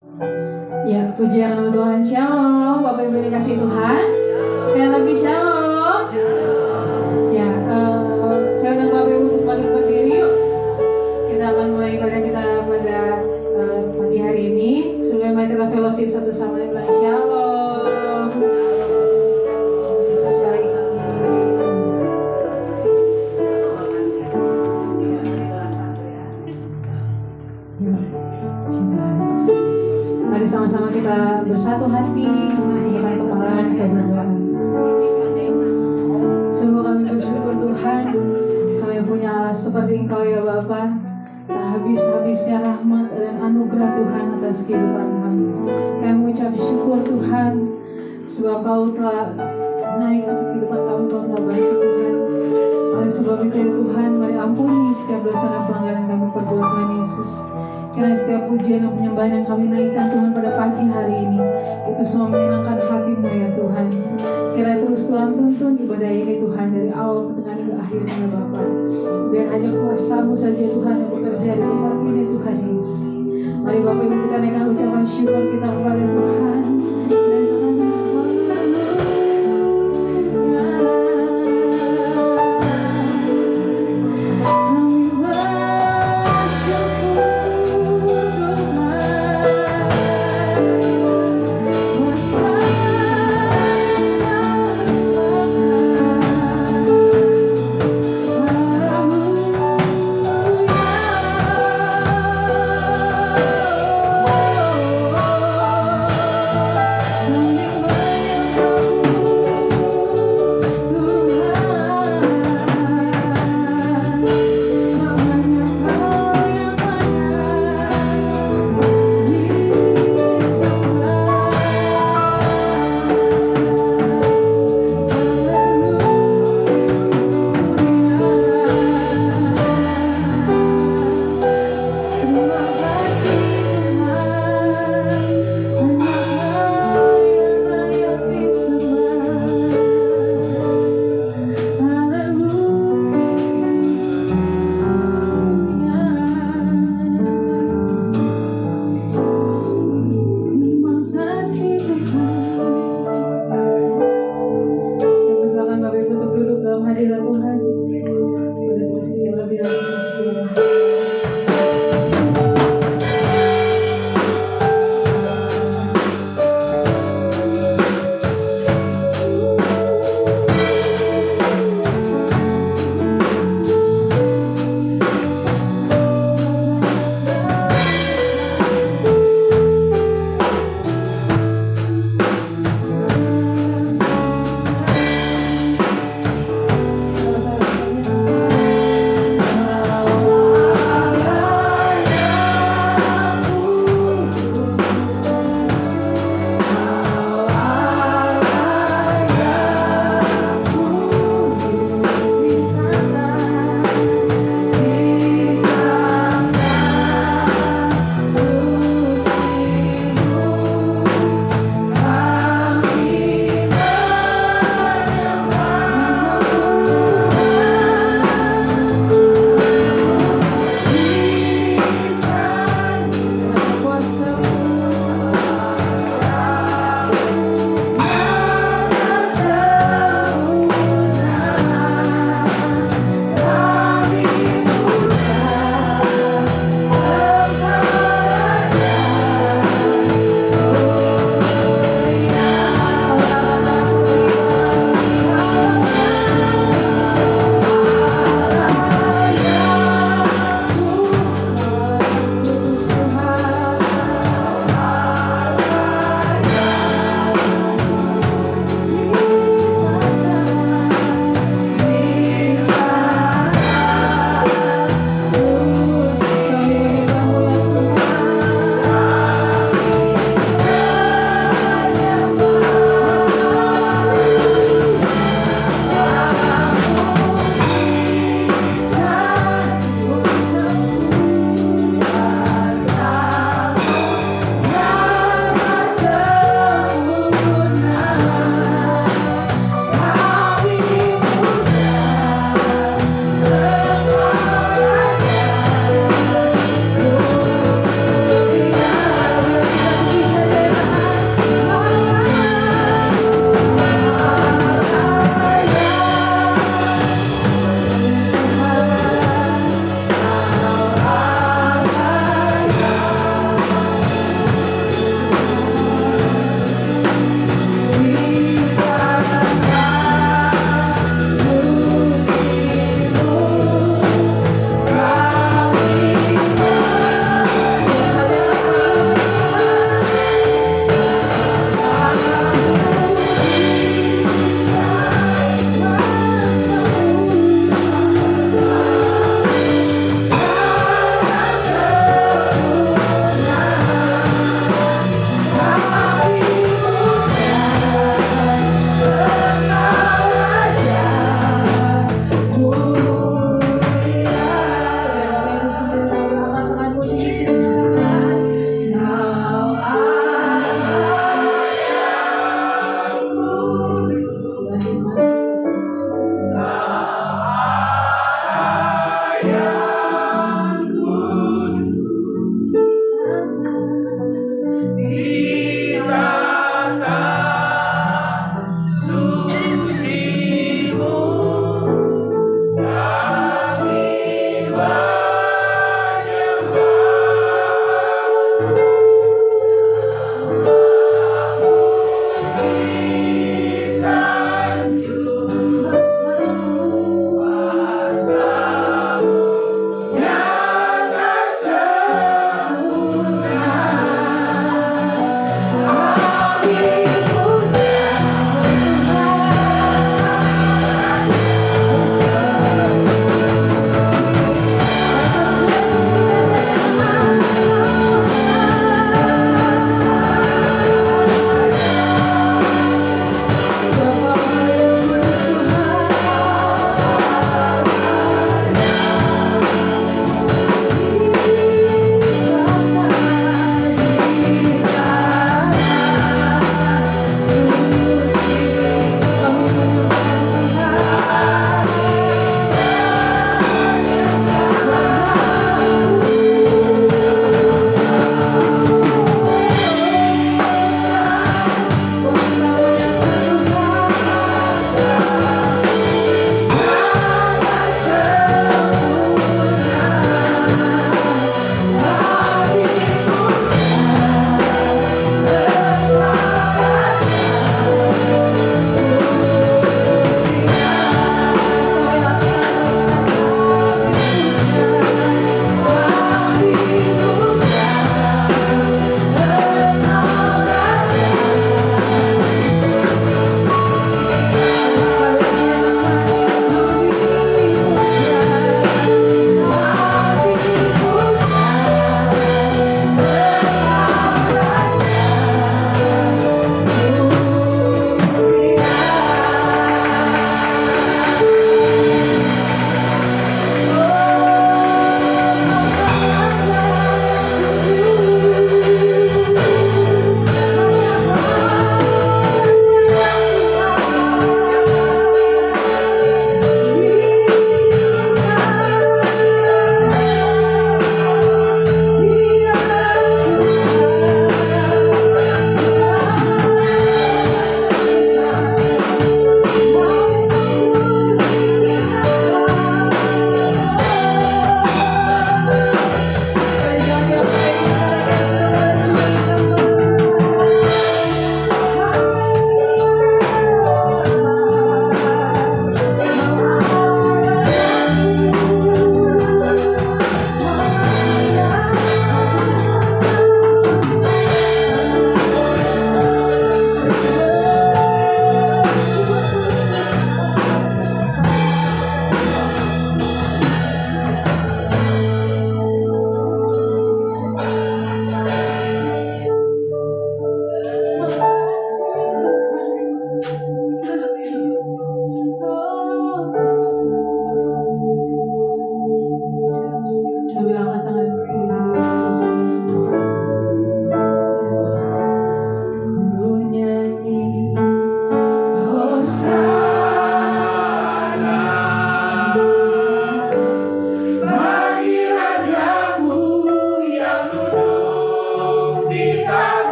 Ya, puji nama Tuhan. Shalom, Bapak Ibu dikasih Tuhan. Sekali lagi shalom. Ya, saya undang Bapak Ibu untuk balik berdiri yuk. Kita akan mulai ibadah kita pada pagi hari ini. Sebelumnya mari kita fellowship satu sama lain. Bilang shalom. Yesus baik, mari sama-sama kita bersatu hati, mengangkat kepala, kita berdoa. Sungguh kami bersyukur Tuhan, kami punya Allah seperti Engkau ya Bapa. Tak habis-habisnya rahmat dan anugerah Tuhan atas kehidupan kami. Kami mengucap syukur Tuhan, sebab Kau telah naik untuk kehidupan kami, Kau telah baik Tuhan. Oleh sebab itu ya Tuhan, mari ampuni setiap dosa dan pelanggaran kami perbuat Tuhan Yesus. Karena setiap pujian dan penyembahan yang kami naikkan Tuhan pada pagi hari ini, itu semua menyenangkan hati-Mu ya Tuhan. Kiranya terus Tuhan tuntun ibadah ini Tuhan, dari awal pertengahan hingga akhirnya ya Bapa. Biar hanya kuasa-Mu saja Tuhan yang bekerja di tempat ini Tuhan Yesus. Mari Bapak Ibu kita naikkan ucapan syukur kita kepada Tuhan.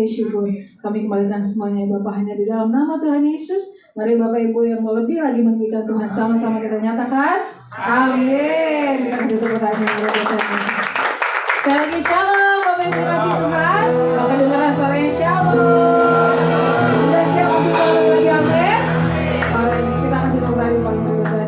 syukur. Kami kembalikan semuanya Bapak hanya di dalam nama Tuhan Yesus. Mari Bapak Ibu yang mau lebih lagi meninggikan Tuhan, sama-sama kita nyatakan amin. Kita kasih tepuk tangan kepada Tuhan Yesus. Sekali lagi shalom Bapak Ibu kasih Tuhan. Maka dengarlah suaranya shalom. Sudah siap untuk selalu lagi amin. Kita kasih tepuk tangan paling berbahagia.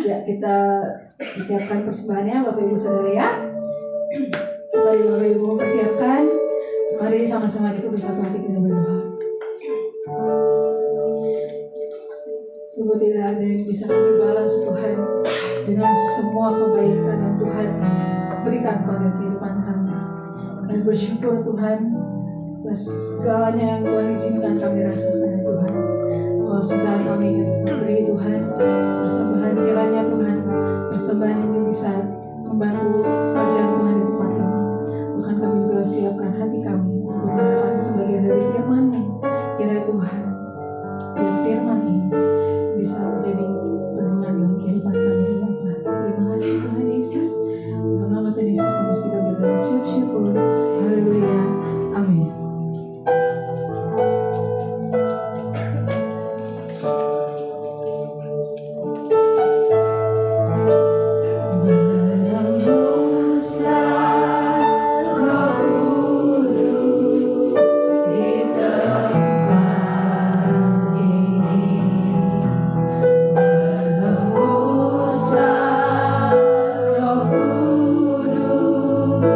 Ya, kita siapkan persembahannya Bapak Ibu Saudara ya. Mari Bapak Ibu mempersiapkan. Mari sama-sama kita bersatu hati kita berdoa. Sungguh tidak ada yang bisa kami balas Tuhan dengan semua kebaikan yang Tuhan berikan pada kehidupan kami. Kami bersyukur Tuhan atas segalanya yang Tuhan izinkan kami rasakan ya Tuhan. Kalau sebentar kami ingin memberi Tuhan persembahan, kiranya Tuhan persembahan ini bisa membantu kerajaan Tuhan di tempat ini. Bahkan kami juga siapkan hati kami untuk mendengarkan sebagian dari firman-Mu. Kiranya Tuhan, biar firman ini bisa menjadi pedoman dalam kehidupan kami ya Bapa. Terima kasih Tuhan Yesus. Dalam nama Tuhan Yesus kami sudah berucap syukur. Haleluya. Amin. Roh Kudus,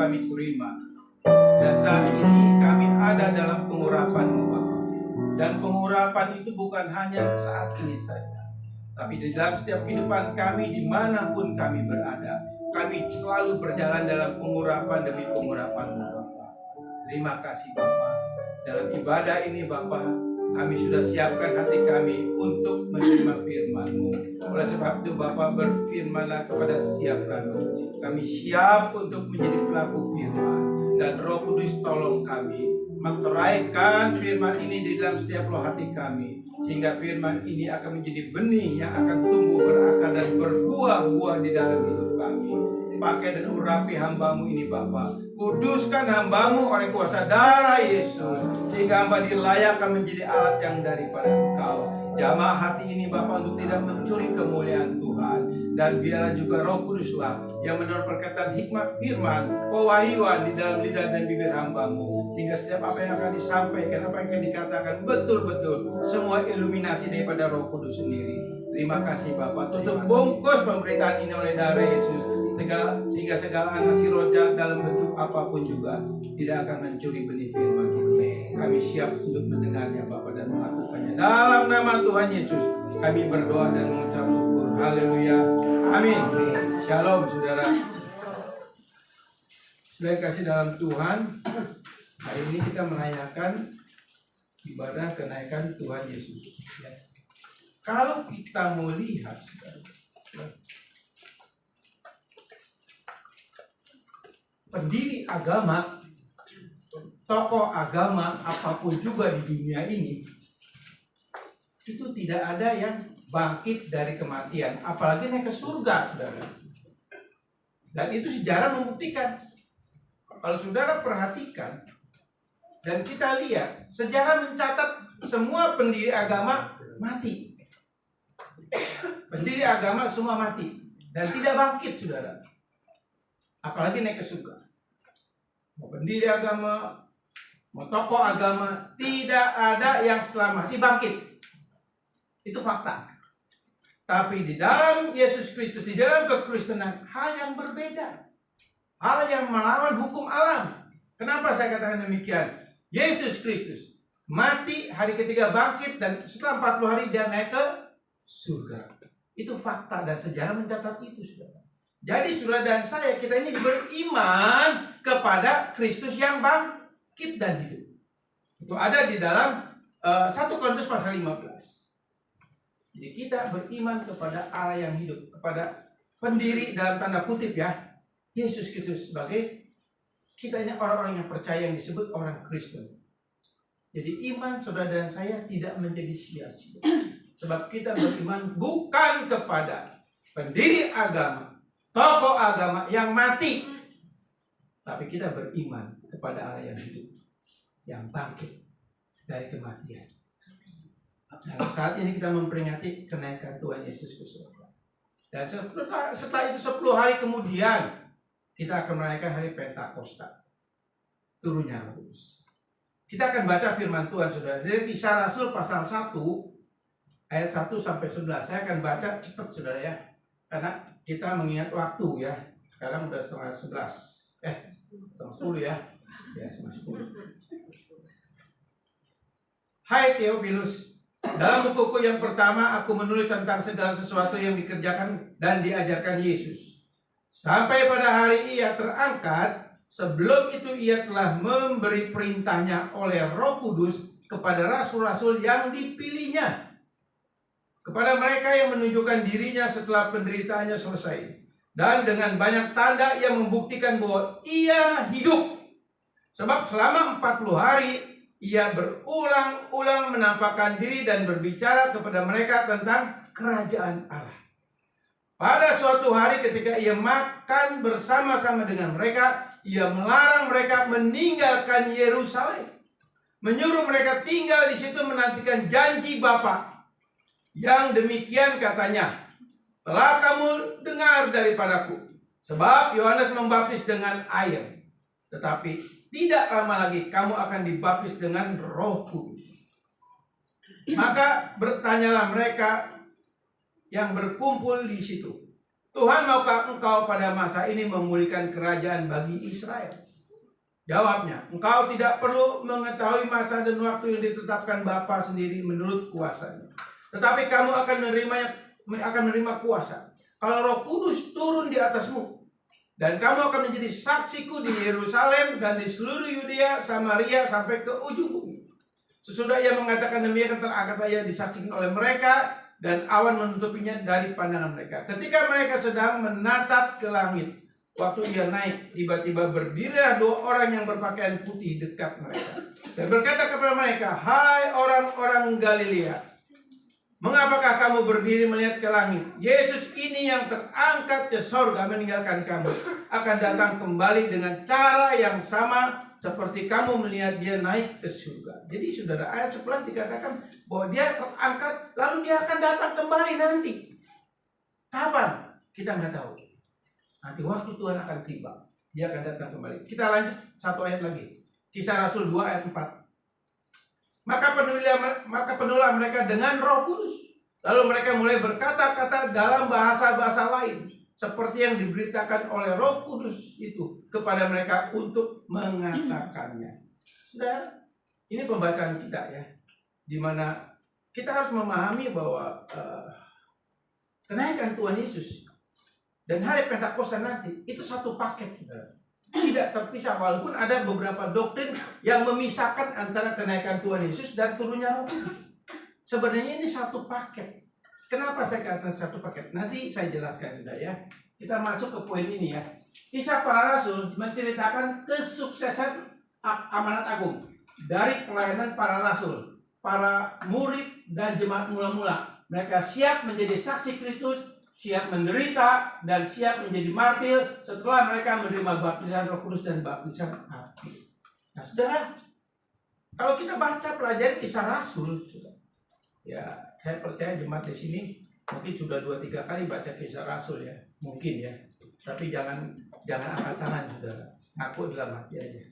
kami terima. Dan saat ini kami ada dalam pengurapan-Mu Bapa. Dan pengurapan itu bukan hanya saat ini saja, tapi di dalam setiap kehidupan kami dimanapun kami berada. Kami selalu berjalan dalam pengurapan demi pengurapan-Mu Bapa. Terima kasih Bapa. Dalam ibadah ini Bapa, kami sudah siapkan hati kami untuk menerima firman-Mu. Oleh sebab itu Bapa, berfirmanlah kepada setiap kami. Kami siap untuk menjadi pelaku firman. Dan Roh Kudus tolong kami meteraikan firman ini di dalam setiap roh hati kami, sehingga firman ini akan menjadi benih yang akan tumbuh berakar dan berbuah-buah di dalam hidup kami. Pakai dan urapi hamba-Mu ini Bapa. Kuduskan hamba-Mu oleh kuasa darah Yesus, sehingga hamba dilayakkan menjadi alat yang daripada Engkau. Jamah hati ini Bapa untuk tidak mencuri kemuliaan Tuhan. Dan biarlah juga Roh Kuduslah yang menurut perkataan hikmat firman, pewahyuan di dalam lidah dan bibir hamba-Mu, sehingga setiap apa yang akan disampaikan, apa yang akan dikatakan, betul-betul semua iluminasi daripada Roh Kudus sendiri. Terima kasih Bapa. Tutup bungkus pemberitaan ini oleh darah Yesus, sehingga segala nasi roh jahat dalam bentuk apapun juga tidak akan mencuri benih firman ini. Kami siap untuk mendengarnya Bapa dan melakukannya. Dalam nama Tuhan Yesus kami berdoa dan mengucap syukur. Haleluya. Amin. Shalom saudara. Saudara yang kasih dalam Tuhan, hari ini kita merayakan ibadah kenaikan Tuhan Yesus. Kalau kita mau lihat, pendiri agama, tokoh agama apapun juga di dunia ini, itu tidak ada yang bangkit dari kematian, apalagi naik ke surga, saudara. Dan itu sejarah membuktikan. Kalau saudara perhatikan dan kita lihat, sejarah mencatat semua pendiri agama mati. Pendiri agama semua mati dan tidak bangkit, saudara. Apalagi naik ke surga. Mau pendiri agama, mau tokoh agama, tidak ada yang setelah mati bangkit. Itu fakta. Tapi di dalam Yesus Kristus, di dalam kekristenan, hal yang berbeda. Hal yang melawan hukum alam. Kenapa saya katakan demikian? Yesus Kristus mati, hari ketiga bangkit, dan setelah 40 hari dia naik ke surga. Itu fakta dan sejarah mencatat itu, saudara. Jadi saudara dan saya, kita ini beriman kepada Kristus yang bangkit dan hidup. Itu ada di dalam 1 Korintus pasal 15. Jadi kita beriman kepada Allah yang hidup, kepada pendiri dalam tanda kutip ya, Yesus Kristus sebagai kita ini orang-orang yang percaya yang disebut orang Kristen. Jadi iman saudara dan saya tidak menjadi sia-sia. Sebab kita beriman bukan kepada pendiri agama, tokoh agama yang mati, tapi kita beriman kepada Allah yang hidup, yang bangkit dari kematian. Dan saat ini kita memperingati kenaikan Tuhan Yesus ke surga. Dan setelah itu 10 hari kemudian kita akan merayakan hari Pentakosta, turunnya Roh Kudus. Kita akan baca firman Tuhan saudara dari Kisah Rasul pasal 1 ayat 1 sampai 11. Saya akan baca cepat saudara ya, karena kita mengingat waktu ya. Sekarang udah setengah 11. Setengah 10 ya. Ya, setengah 10. Hai Theophilus, dalam bukuku yang pertama aku menulis tentang segala sesuatu yang dikerjakan dan diajarkan Yesus. Sampai pada hari ia terangkat, sebelum itu ia telah memberi perintahnya oleh Roh Kudus kepada rasul-rasul yang dipilihnya, kepada mereka yang menunjukkan dirinya setelah penderitaannya selesai. Dan dengan banyak tanda ia membuktikan bahwa ia hidup. Sebab selama 40 hari ia berulang-ulang menampakkan diri dan berbicara kepada mereka tentang kerajaan Allah. Pada suatu hari ketika ia makan bersama-sama dengan mereka, ia melarang mereka meninggalkan Yerusalem, menyuruh mereka tinggal di situ menantikan janji Bapa. Yang demikian katanya, telah kamu dengar daripadaku, sebab Yohanes membaptis dengan air, tetapi tidak lama lagi kamu akan dibaptis dengan Roh Kudus. Maka bertanyalah mereka yang berkumpul di situ, Tuhan, maukah engkau pada masa ini memulihkan kerajaan bagi Israel? Jawabnya, engkau tidak perlu mengetahui masa dan waktu yang ditetapkan Bapa sendiri menurut kuasanya. Tetapi kamu akan menerima kuasa kalau Roh Kudus turun di atasmu. Dan kamu akan menjadi saksiku di Yerusalem dan di seluruh Yudea, Samaria, sampai ke ujung bumi. Sesudah ia mengatakan demikian, terangkatlah ia disaksikan oleh mereka, dan awan menutupinya dari pandangan mereka. Ketika mereka sedang menatap ke langit, waktu ia naik, tiba-tiba berdirilah 2 orang yang berpakaian putih dekat mereka, dan berkata kepada mereka, "Hai orang-orang Galilea, mengapakah kamu berdiri melihat ke langit? Yesus ini yang terangkat ke sorga meninggalkan kamu, akan datang kembali dengan cara yang sama seperti kamu melihat dia naik ke surga." Jadi saudara, ayat 11 dikatakan bahwa dia terangkat, lalu dia akan datang kembali nanti. Kapan? Kita nggak tahu. Nanti waktu Tuhan akan tiba, dia akan datang kembali. Kita lanjut 1 ayat lagi. Kisah Rasul 2 ayat 4. Maka penuhlah mereka dengan Roh Kudus. Lalu mereka mulai berkata-kata dalam bahasa-bahasa lain, seperti yang diberitakan oleh Roh Kudus itu kepada mereka untuk mengatakannya. Saudara, ini pembacaan kita ya, di mana kita harus memahami bahwa kenaikan Tuhan Yesus dan hari Pentakosta nanti itu satu paket, saudara. Tidak terpisah, walaupun ada beberapa doktrin yang memisahkan antara kenaikan Tuhan Yesus dan turunnya Roh Kudus. Sebenarnya ini satu paket. Kenapa saya katakan satu paket? Nanti saya jelaskan sudah ya. Kita masuk ke poin ini ya. Kisah Para Rasul menceritakan kesuksesan amanat agung dari pelayanan para rasul, para murid dan jemaat mula-mula. Mereka siap menjadi saksi Kristus, siap menderita, dan siap menjadi martir setelah mereka menerima baptisan Roh Kudus dan baptisan api. Nah, saudara, kalau kita baca pelajari Kisah Rasul, ya saya percaya jemaat di sini mungkin sudah 2-3 kali baca Kisah Rasul ya, mungkin ya. Tapi jangan angkat tangan, saudara. Ngaku dalam hati aja.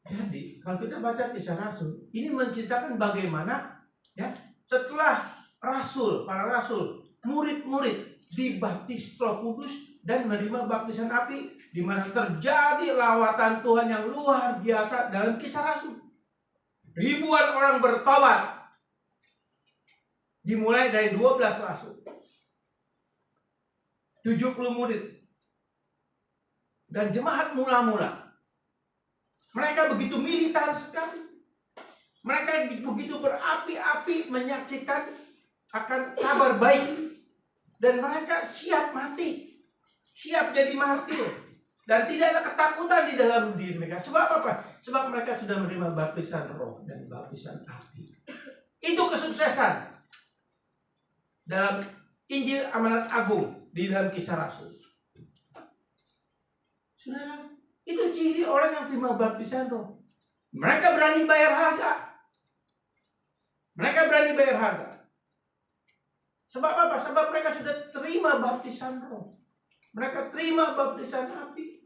Jadi kalau kita baca Kisah Rasul, ini menceritakan bagaimana ya setelah para rasul, murid-murid dibaptis Roh Kudus dan menerima baptisan api, di mana terjadi lawatan Tuhan yang luar biasa dalam Kisah Rasul. Ribuan orang bertobat, dimulai dari 12 rasul, 70 murid, dan jemaat mula-mula. Mereka begitu militan sekali. Mereka begitu berapi-api menyaksikan akan kabar baik. Dan mereka siap mati, siap jadi martir, dan tidak ada ketakutan di dalam diri mereka. Sebab apa? Sebab mereka sudah menerima baptisan roh dan baptisan api. Itu kesuksesan dalam Injil Amanat Agung di dalam Kisah Rasul. Saudara, itu ciri orang yang terima baptisan roh. Mereka berani bayar harga. Mereka berani bayar harga. Sebab apa? Sebab mereka sudah terima baptisan roh. Mereka terima baptisan api.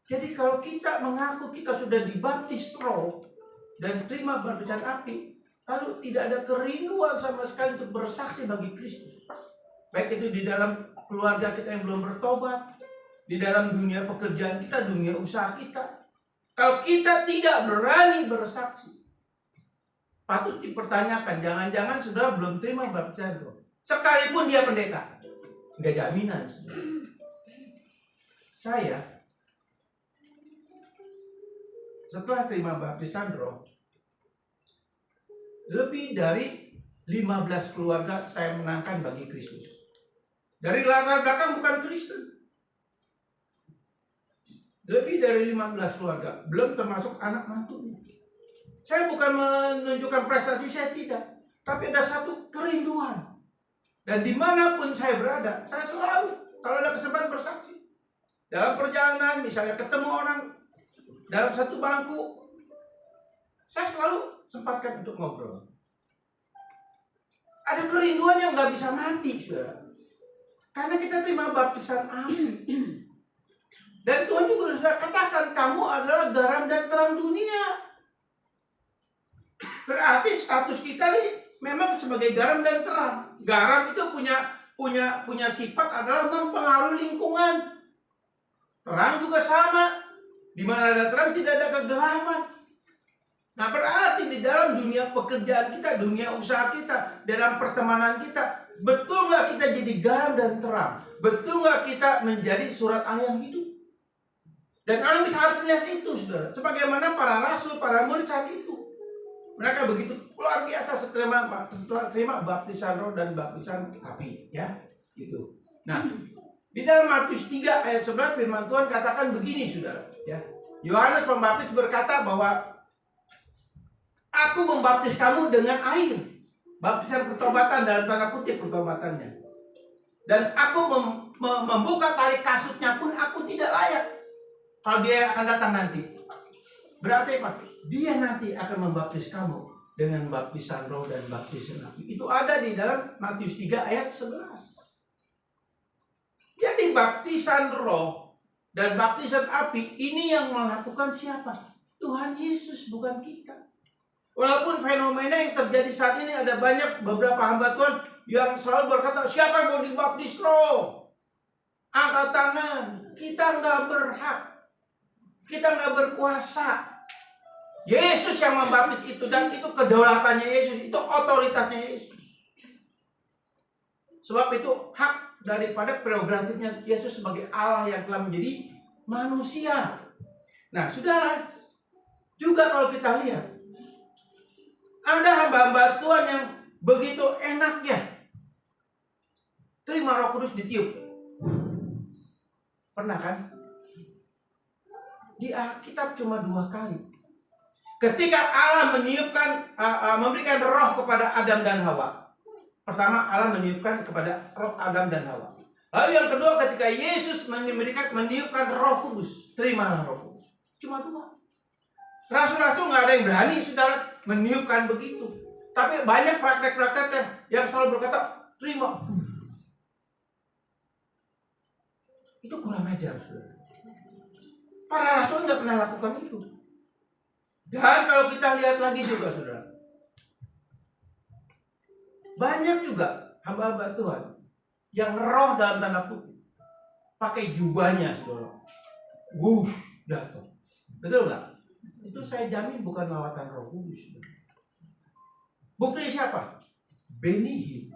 Jadi kalau kita mengaku kita sudah dibaptis roh dan terima baptisan api, lalu tidak ada kerinduan sama sekali untuk bersaksi bagi Kristus. Baik itu di dalam keluarga kita yang belum bertobat, di dalam dunia pekerjaan kita, dunia usaha kita. Kalau kita tidak berani bersaksi, patut dipertanyakan, jangan-jangan saudara belum terima baptisan roh. Sekalipun dia pendeta, nggak jaminan. Saya setelah terima baptisan roh, lebih dari 15 keluarga saya menangkan bagi Kristus. Dari latar belakang bukan Kristen. Lebih dari 15 keluarga, belum termasuk anak mantunya. Saya bukan menunjukkan prestasi, saya tidak. Tapi ada satu kerinduan. Dan dimanapun saya berada, saya selalu, kalau ada kesempatan bersaksi. Dalam perjalanan, misalnya ketemu orang dalam satu bangku, saya selalu sempatkan untuk ngobrol. Ada kerinduan yang gak bisa mati, saudara. Karena kita terima baptisan api. Dan Tuhan juga sudah katakan, kamu adalah garam dan terang dunia. Berarti status kita nih memang sebagai garam dan terang. Garam itu punya punya sifat adalah mempengaruhi lingkungan. Terang juga sama. Di mana ada terang tidak ada kegelapan. Nah, berarti di dalam dunia pekerjaan kita, dunia usaha kita, dalam pertemanan kita, betul nggak kita jadi garam dan terang? Betul nggak kita menjadi surat Allah yang hidup? Dan Allah bisa harus melihat itu, saudara. Sebagaimana para rasul, para murid saat itu. Mereka begitu luar biasa setelah terima baptisan roh dan baptisan api, ya, gitu. Nah, di dalam Matius 3 ayat 11 firman Tuhan katakan begini, saudara, ya. Yohanes Pembaptis berkata bahwa aku membaptis kamu dengan air, baptisan pertobatan dalam tanda kutip pertobatannya. Dan aku membuka tali kasutnya pun aku tidak layak. Kalau dia akan datang nanti, berarti apa? Dia nanti akan membaptis kamu dengan baptisan roh dan baptisan api. Itu ada di dalam Matius 3 ayat 11. Jadi baptisan roh dan baptisan api ini yang melakukan siapa? Tuhan Yesus, bukan kita. Walaupun fenomena yang terjadi saat ini ada banyak beberapa hamba Tuhan yang selalu berkata, siapa yang mau dibaptis roh? Angkat tangan. Kita nggak berhak. Kita nggak berkuasa. Yesus yang membaptis itu, dan itu kedaulatannya Yesus, itu otoritasnya Yesus. Sebab itu hak daripada prerogatifnya Yesus sebagai Allah yang telah menjadi manusia. Nah, saudara, juga kalau kita lihat, ada hamba-hamba Tuhan yang begitu enaknya terima Roh Kudus ditiup. Pernah kan? Di Alkitab cuma 2 kali. Ketika Allah memberikan roh kepada Adam dan Hawa. Pertama, Allah meniupkan kepada roh Adam dan Hawa. Lalu yang kedua, ketika Yesus meniupkan Roh Kudus. Terimalah Roh Kudus. Cuma 2. Rasul-rasul nggak ada yang berani, saudara, meniupkan begitu. Tapi banyak praktek-praktek yang selalu berkata, terima. Itu kurang ajar, saudara. Para rasul nggak pernah lakukan itu. Dan kalau kita lihat lagi juga, saudara, banyak juga hamba-hamba Tuhan yang roh dalam tanda kutip pakai jubahnya, saudara, jatuh. Betul nggak? Itu saya jamin bukan lawatan Roh Kudus. Buktinya siapa? Beni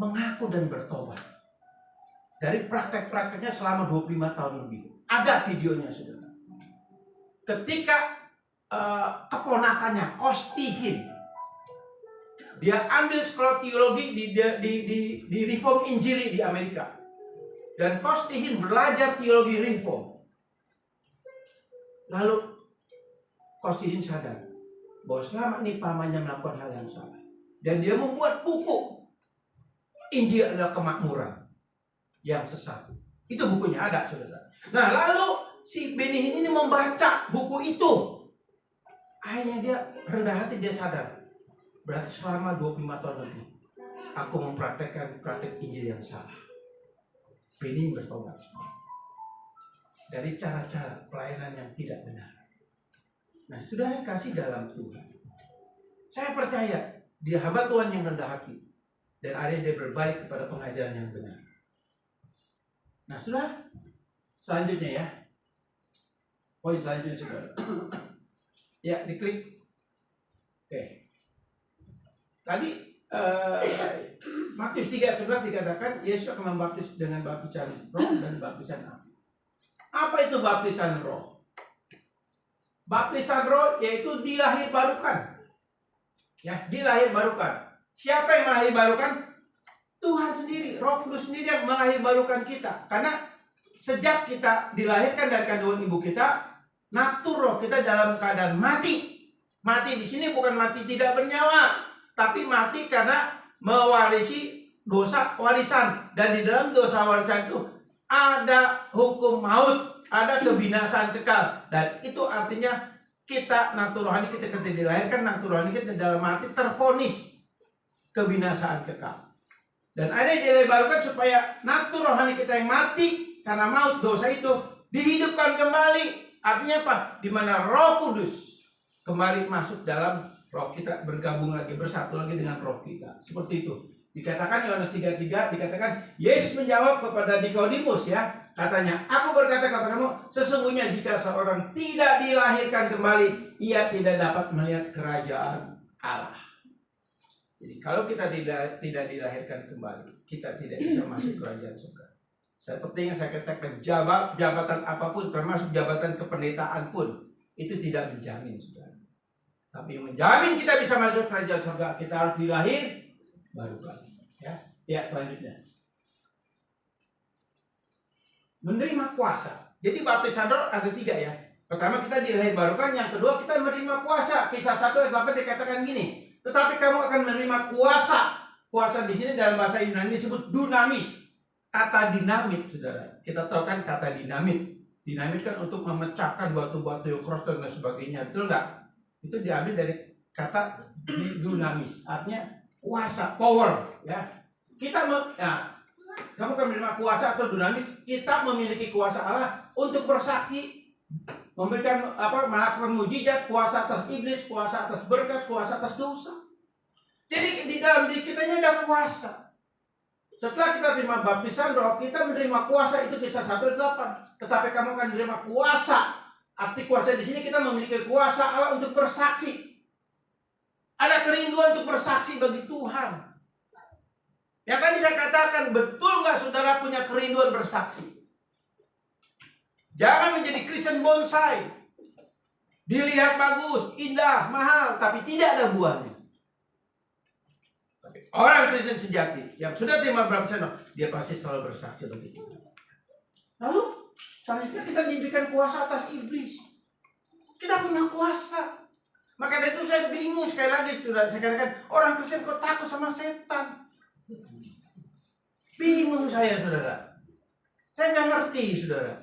mengaku dan bertobat dari praktek-prakteknya selama 25 tahun lebih. Ada videonya, saudara. Ketika keponakannya Kostihin, dia ambil sekolah teologi di Reform Injili di Amerika, dan Kostihin belajar teologi Reform. Lalu Kostihin sadar bahwa selama ini pamannya melakukan hal yang salah, dan dia membuat buku Injil adalah kemakmuran yang sesat. Itu bukunya ada, saudara. Nah, lalu si Benihin ini membaca buku itu. Akhirnya dia rendah hati, dia sadar. Berarti selama 25 tahun lebih aku mempraktekkan praktek Injil yang salah. Beni bertobat dari cara-cara pelayanan yang tidak benar. Nah, saudara kasih dalam Tuhan, saya percaya dia hamba Tuhan yang rendah hati, dan akhirnya dia berbalik kepada pengajaran yang benar. Nah, saudara, selanjutnya ya, poin selanjutnya, saudara. Ya, diklik. Oke. Tadi Matius 3:11 dikatakan Yesus akan membaptis dengan baptisan roh dan baptisan api. Apa itu baptisan roh? Baptisan roh yaitu dilahirbarukan. Ya, dilahirbarukan. Siapa yang melahirbarukan? Tuhan sendiri, Roh Kudus sendiri yang melahirbarukan kita. Karena sejak kita dilahirkan dari kandungan ibu kita, natur roh kita dalam keadaan mati. Mati di sini bukan mati tidak bernyawa, tapi mati karena mewarisi dosa warisan. Dan di dalam dosa warisan itu ada hukum maut, ada kebinasaan kekal. Dan itu artinya kita, natur rohani kita ketika dilahirkan, natur rohani kita dalam mati terponis kebinasaan kekal. Dan akhirnya dilahirkan supaya natur rohani kita yang mati karena maut dosa itu dihidupkan kembali. Artinya apa? Di mana Roh Kudus kembali masuk dalam roh kita, bergabung lagi, bersatu lagi dengan roh kita. Seperti itu. Dikatakan Yohanes 3:3 dikatakan Yesus menjawab kepada Nikodemus ya, katanya, "Aku berkata kepadamu, sesungguhnya jika seorang tidak dilahirkan kembali, ia tidak dapat melihat kerajaan Allah." Jadi kalau kita tidak dilahirkan kembali, kita tidak bisa masuk kerajaan surga. Seperti yang saya katakan, jabatan apapun, termasuk jabatan kependetaan pun, itu tidak menjamin, saudara. Tapi yang menjamin kita bisa masuk kerajaan surga, kita harus dilahir baru kali. Ya, selanjutnya. Menerima kuasa. Jadi baptisan roh ada 3 ya. Pertama kita dilahir barukan, yang kedua kita menerima kuasa. Kisah 1 ayat 8 dikatakan gini, tetapi kamu akan menerima kuasa. Kuasa di sini dalam bahasa Yunani disebut dunamis. Kata dinamit, saudara. Kita tahu kan kata dinamit. Dinamit kan untuk memecahkan batu-batu yang keras dan sebagainya, betul nggak? Itu diambil dari kata dunamis, artinya kuasa, power, ya. Kamu akan menerima kuasa atau dunamis. Kita memiliki kuasa Allah untuk bersaksi, memberikan melakukan mujizat, kuasa atas iblis, kuasa atas berkat, kuasa atas dosa. Jadi di dalam diri kita ini ada kuasa. Setelah kita terima baptisan roh, kita menerima kuasa, itu Kisah 1:8. Tetapi kamu akan menerima kuasa. Arti kuasa di sini kita memiliki kuasa Allah untuk bersaksi. Ada kerinduan untuk bersaksi bagi Tuhan. Yang tadi saya katakan, betul nggak saudara punya kerinduan bersaksi? Jangan menjadi Kristen bonsai. Dilihat bagus, indah, mahal, tapi tidak ada buahnya. Tapi orang Kristen sejati yang sudah terima baptisan, dia pasti selalu bersaksi bagi Tuhan. Lalu selanjutnya kita diberikan kuasa atas iblis. Kita punya kuasa. Maka dari itu saya bingung sekali lagi, saudara. Saya katakan, orang Kristen kok takut sama setan? Bingung saya, saudara. Saya nggak ngerti, saudara.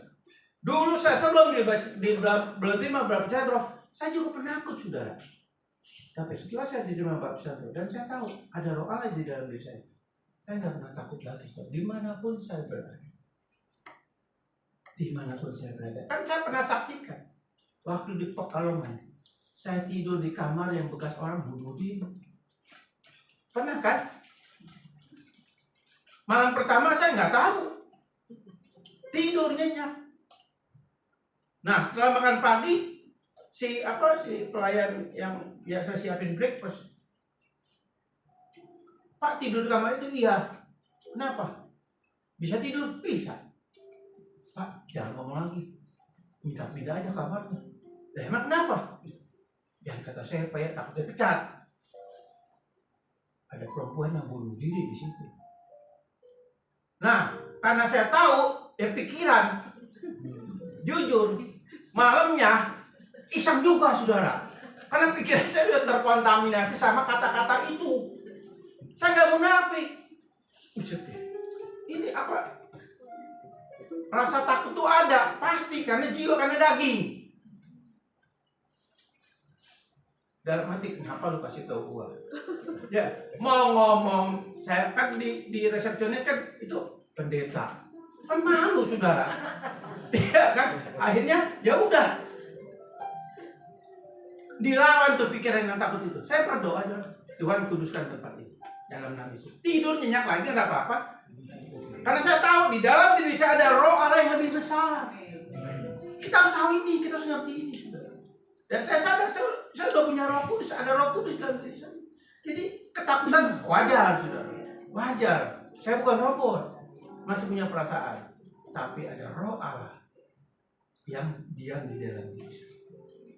Dulu saya sebelum diterima baptisan roh, saya juga penakut, saudara. Tapi setelah saya diterima baptisan roh dan saya tahu ada roh Allah di dalam diri saya nggak pernah takut lagi, saudara. Dimanapun saya berada. Dimanapun saya berada. Kan saya pernah saksikan waktu di Pekalongan, saya tidur di kamar yang bekas orang bunuh diri. Pernah kan? Malam pertama saya nggak tahu, tidur nyenyak. Nah, setelah makan pagi, si pelayan yang biasa siapin breakfast, "Pak, tidur di kamar itu?" "Iya." "Kenapa?" "Bisa tidur?" "Bisa." "Pak, jangan ngomong lagi, minta pindah aja kamarnya." "Lah emang kenapa?" "Jangan kata saya, Pak, ya, takutnya pecat. Ada perempuan yang bunuh diri di situ." Nah, karena saya tahu, ya pikiran, jujur, malamnya iseng juga, saudara. Karena pikiran saya sudah terkontaminasi sama kata-kata itu. Saya nggak munafik. Ini apa? Rasa takut itu ada, pasti, karena jiwa, karena daging. Dalam hati, kenapa lu kasih tahu gua? Ya, mau ngomong, saya kan di resepsionis kan itu pendeta, kan malu, saudara. Iya kan, akhirnya ya udah dilawan tuh pikiran yang takut itu. Saya berdoa aja, Tuhan kuduskan tempat ini dalam nama Yesus. Tidur nyenyak lagi nggak apa-apa, karena saya tahu di dalam diri saya ada roh Allah yang lebih besar. Kita harus tahu ini, kita harus ngerti ini, saudara. Dan saya sadar, saya sudah punya Roh Kudus, ada Roh Kudus dalam diri saya. Jadi ketakutan wajar, saudara. Wajar. Saya bukan robot, masih punya perasaan. Tapi ada Roh Allah yang diam di dalam diri saya.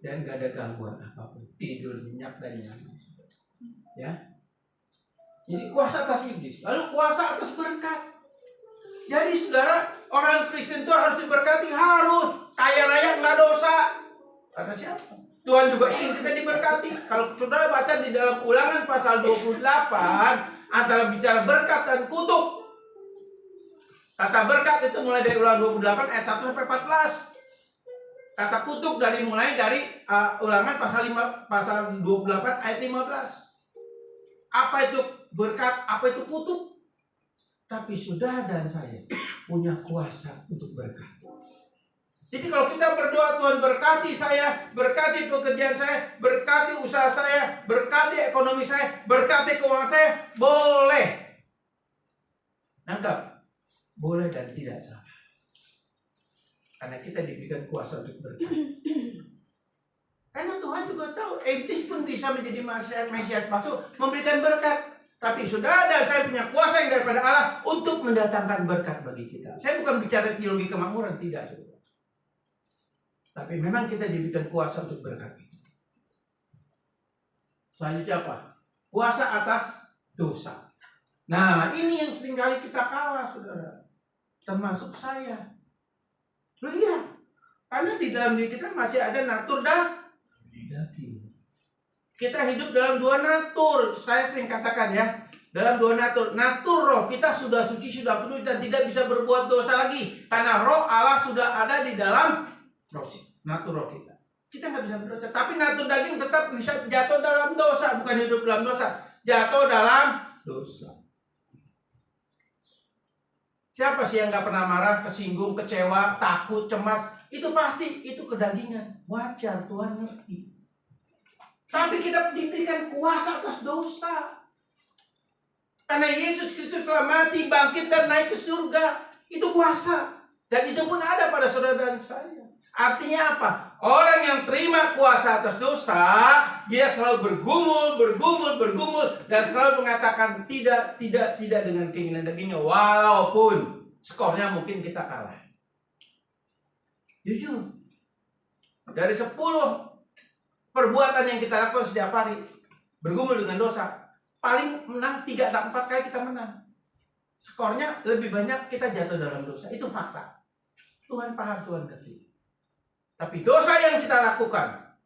Dan gak ada gangguan apapun. Tidur nyenyak dan nyaman. Ya. Jadi kuasa atas iblis. Lalu kuasa atas berkat. Jadi saudara, orang Kristen itu harus diberkati, harus. Kaya raya nggak dosa. Kata siapa? Tuhan juga ingin kita diberkati. Kalau saudara baca di dalam Ulangan pasal 28, antara bicara berkat dan kutuk. Kata berkat itu mulai dari Ulangan 28 ayat 1 sampai 14. Kata kutuk mulai dari Ulangan pasal 28 ayat 15. Apa itu berkat, apa itu kutuk? Tapi saudara dan saya punya kuasa untuk berkat. Jadi kalau kita berdoa, Tuhan berkati saya, berkati pekerjaan saya, berkati usaha saya, berkati ekonomi saya, berkati keuangan saya, boleh. Nangkap? Boleh dan tidak salah. Karena kita diberikan kuasa untuk berkat. Karena Tuhan juga tahu, iblis pun bisa menjadi Mesias palsu, memberikan berkat. Tapi sudah ada, saya punya kuasa yang daripada Allah untuk mendatangkan berkat bagi kita. Saya bukan bicara teologi kemakmuran, tidak. Saudara. Tapi memang kita diberikan kuasa untuk berkat. Selanjutnya apa? Kuasa atas dosa. Nah, ini yang seringkali kita kalah, saudara. Termasuk saya. Loh iya, karena di dalam diri kita masih ada natur daging. Kita hidup dalam dua natur. Saya sering katakan ya, dalam dua natur. Natur roh kita sudah suci, sudah kudus dan tidak bisa berbuat dosa lagi. Karena roh Allah sudah ada di dalam natur roh kita. Kita nggak bisa berdosa, tapi natur daging tetap bisa jatuh dalam dosa, bukan hidup dalam dosa, jatuh dalam dosa. Siapa sih yang nggak pernah marah, kesinggung, kecewa, takut, cemas? Itu pasti, itu kedagingan. Wajar, Tuhan ngerti. Tapi kita diberikan kuasa atas dosa. Karena Yesus Kristus telah mati, bangkit dan naik ke surga. Itu kuasa. Dan itu pun ada pada saudara dan saya. Artinya apa? Orang yang terima kuasa atas dosa, dia selalu bergumul, dan selalu mengatakan tidak dengan keinginan dagingnya, walaupun skornya mungkin kita kalah. Jujur, dari 10 perbuatan yang kita lakukan setiap hari, bergumul dengan dosa, paling menang 3 atau 4 kali kita menang. Skornya lebih banyak kita jatuh dalam dosa. Itu fakta. Tuhan paham, Tuhan ngerti. Tapi dosa yang kita lakukan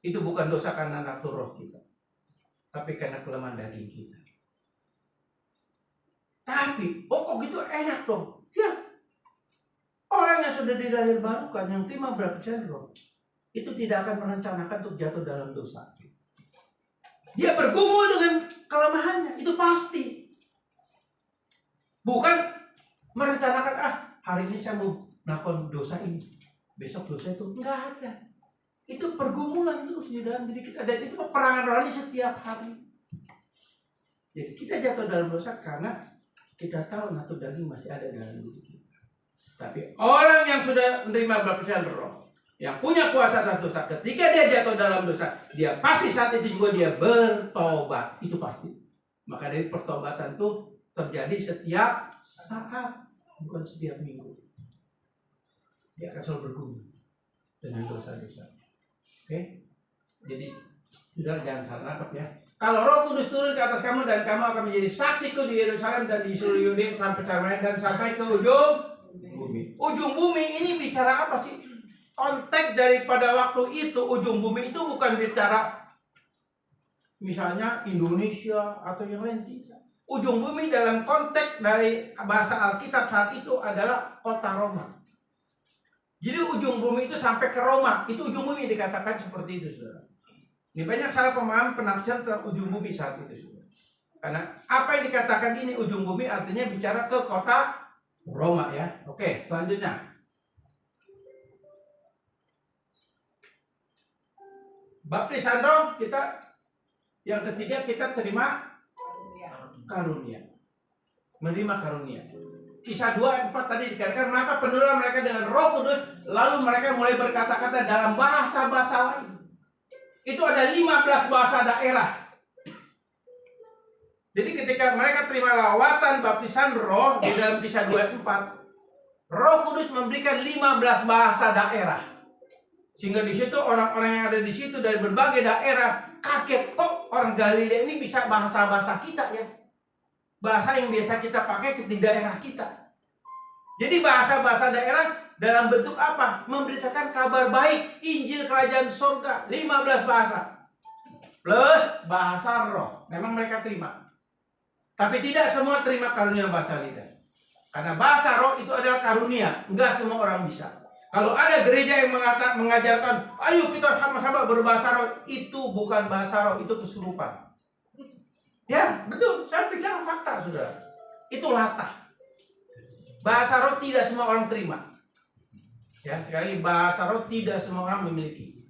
itu bukan dosa karena natur roh kita, tapi karena kelemahan daging kita. Tapi, kok gitu enak dong? Ya, orang yang sudah dilahir barukan, yang terima berpercaya roh, itu tidak akan merencanakan untuk jatuh dalam dosa. Dia bergumul dengan kelemahannya, itu pasti. Bukan merencanakan, hari ini saya mau melakukan dosa ini, besok dosa itu. Enggak ada. Itu pergumulan terus di dalam diri kita. Dan itu peperangan rohani setiap hari. Jadi kita jatuh dalam dosa karena kita tahu natur daging masih ada dalam diri kita. Tapi orang yang sudah menerima baptisan roh, yang punya kuasa atas dosa, ketika dia jatuh dalam dosa, dia pasti saat itu juga dia bertobat. Itu pasti. Maka dari pertobatan itu terjadi setiap saat, bukan setiap minggu. Dia akan selalu bergumul dengan dosa-dosa. Oke? Jadi, saudara jangan salah nangkap ya. Kalau Roh Kudus turun ke atas kamu dan kamu akan menjadi saksiku di Yerusalem dan di seluruh Yudea sampai Samaria dan sampai ke ujung bumi. Ujung bumi ini bicara apa sih? Konteks daripada waktu itu, ujung bumi itu bukan bicara misalnya Indonesia atau yang lain, tidak. Ujung bumi dalam konteks dari bahasa Alkitab saat itu adalah kota Roma. Jadi ujung bumi itu sampai ke Roma, itu ujung bumi dikatakan seperti itu, saudara. Ini banyak salah pemahaman penafsiran tentang ujung bumi saat itu, saudara. Karena apa yang dikatakan ini ujung bumi artinya bicara ke kota Roma ya. Oke, selanjutnya. Baptisan roh kita yang ketiga kita terima karunia. Menerima karunia. Kisah 2:4 tadi dikatakan, maka penuhlah mereka dengan Roh Kudus, lalu mereka mulai berkata-kata dalam bahasa-bahasa lain. Itu ada 15 bahasa daerah. Jadi ketika mereka terima lawatan baptisan roh di dalam Kisah 2:4, Roh Kudus memberikan 15 bahasa daerah. Sehingga di situ orang-orang yang ada di situ dari berbagai daerah kaget, kok orang Galilea ini bisa bahasa-bahasa kita ya. Bahasa yang biasa kita pakai di daerah kita. Jadi bahasa-bahasa daerah dalam bentuk apa? Memberitakan kabar baik, Injil Kerajaan Surga, 15 bahasa. Plus bahasa roh. Memang mereka terima. Tapi tidak semua terima karunia bahasa lidah. Karena bahasa roh itu adalah karunia. Enggak semua orang bisa. Kalau ada gereja yang mengajarkan, ayo kita sama-sama berbahasa roh, itu bukan bahasa roh, itu kesurupan. Ya, betul. Saya bicara fakta, saudara. Itu latah. Bahasa roh tidak semua orang terima. Ya, sekali bahasa roh tidak semua orang memiliki.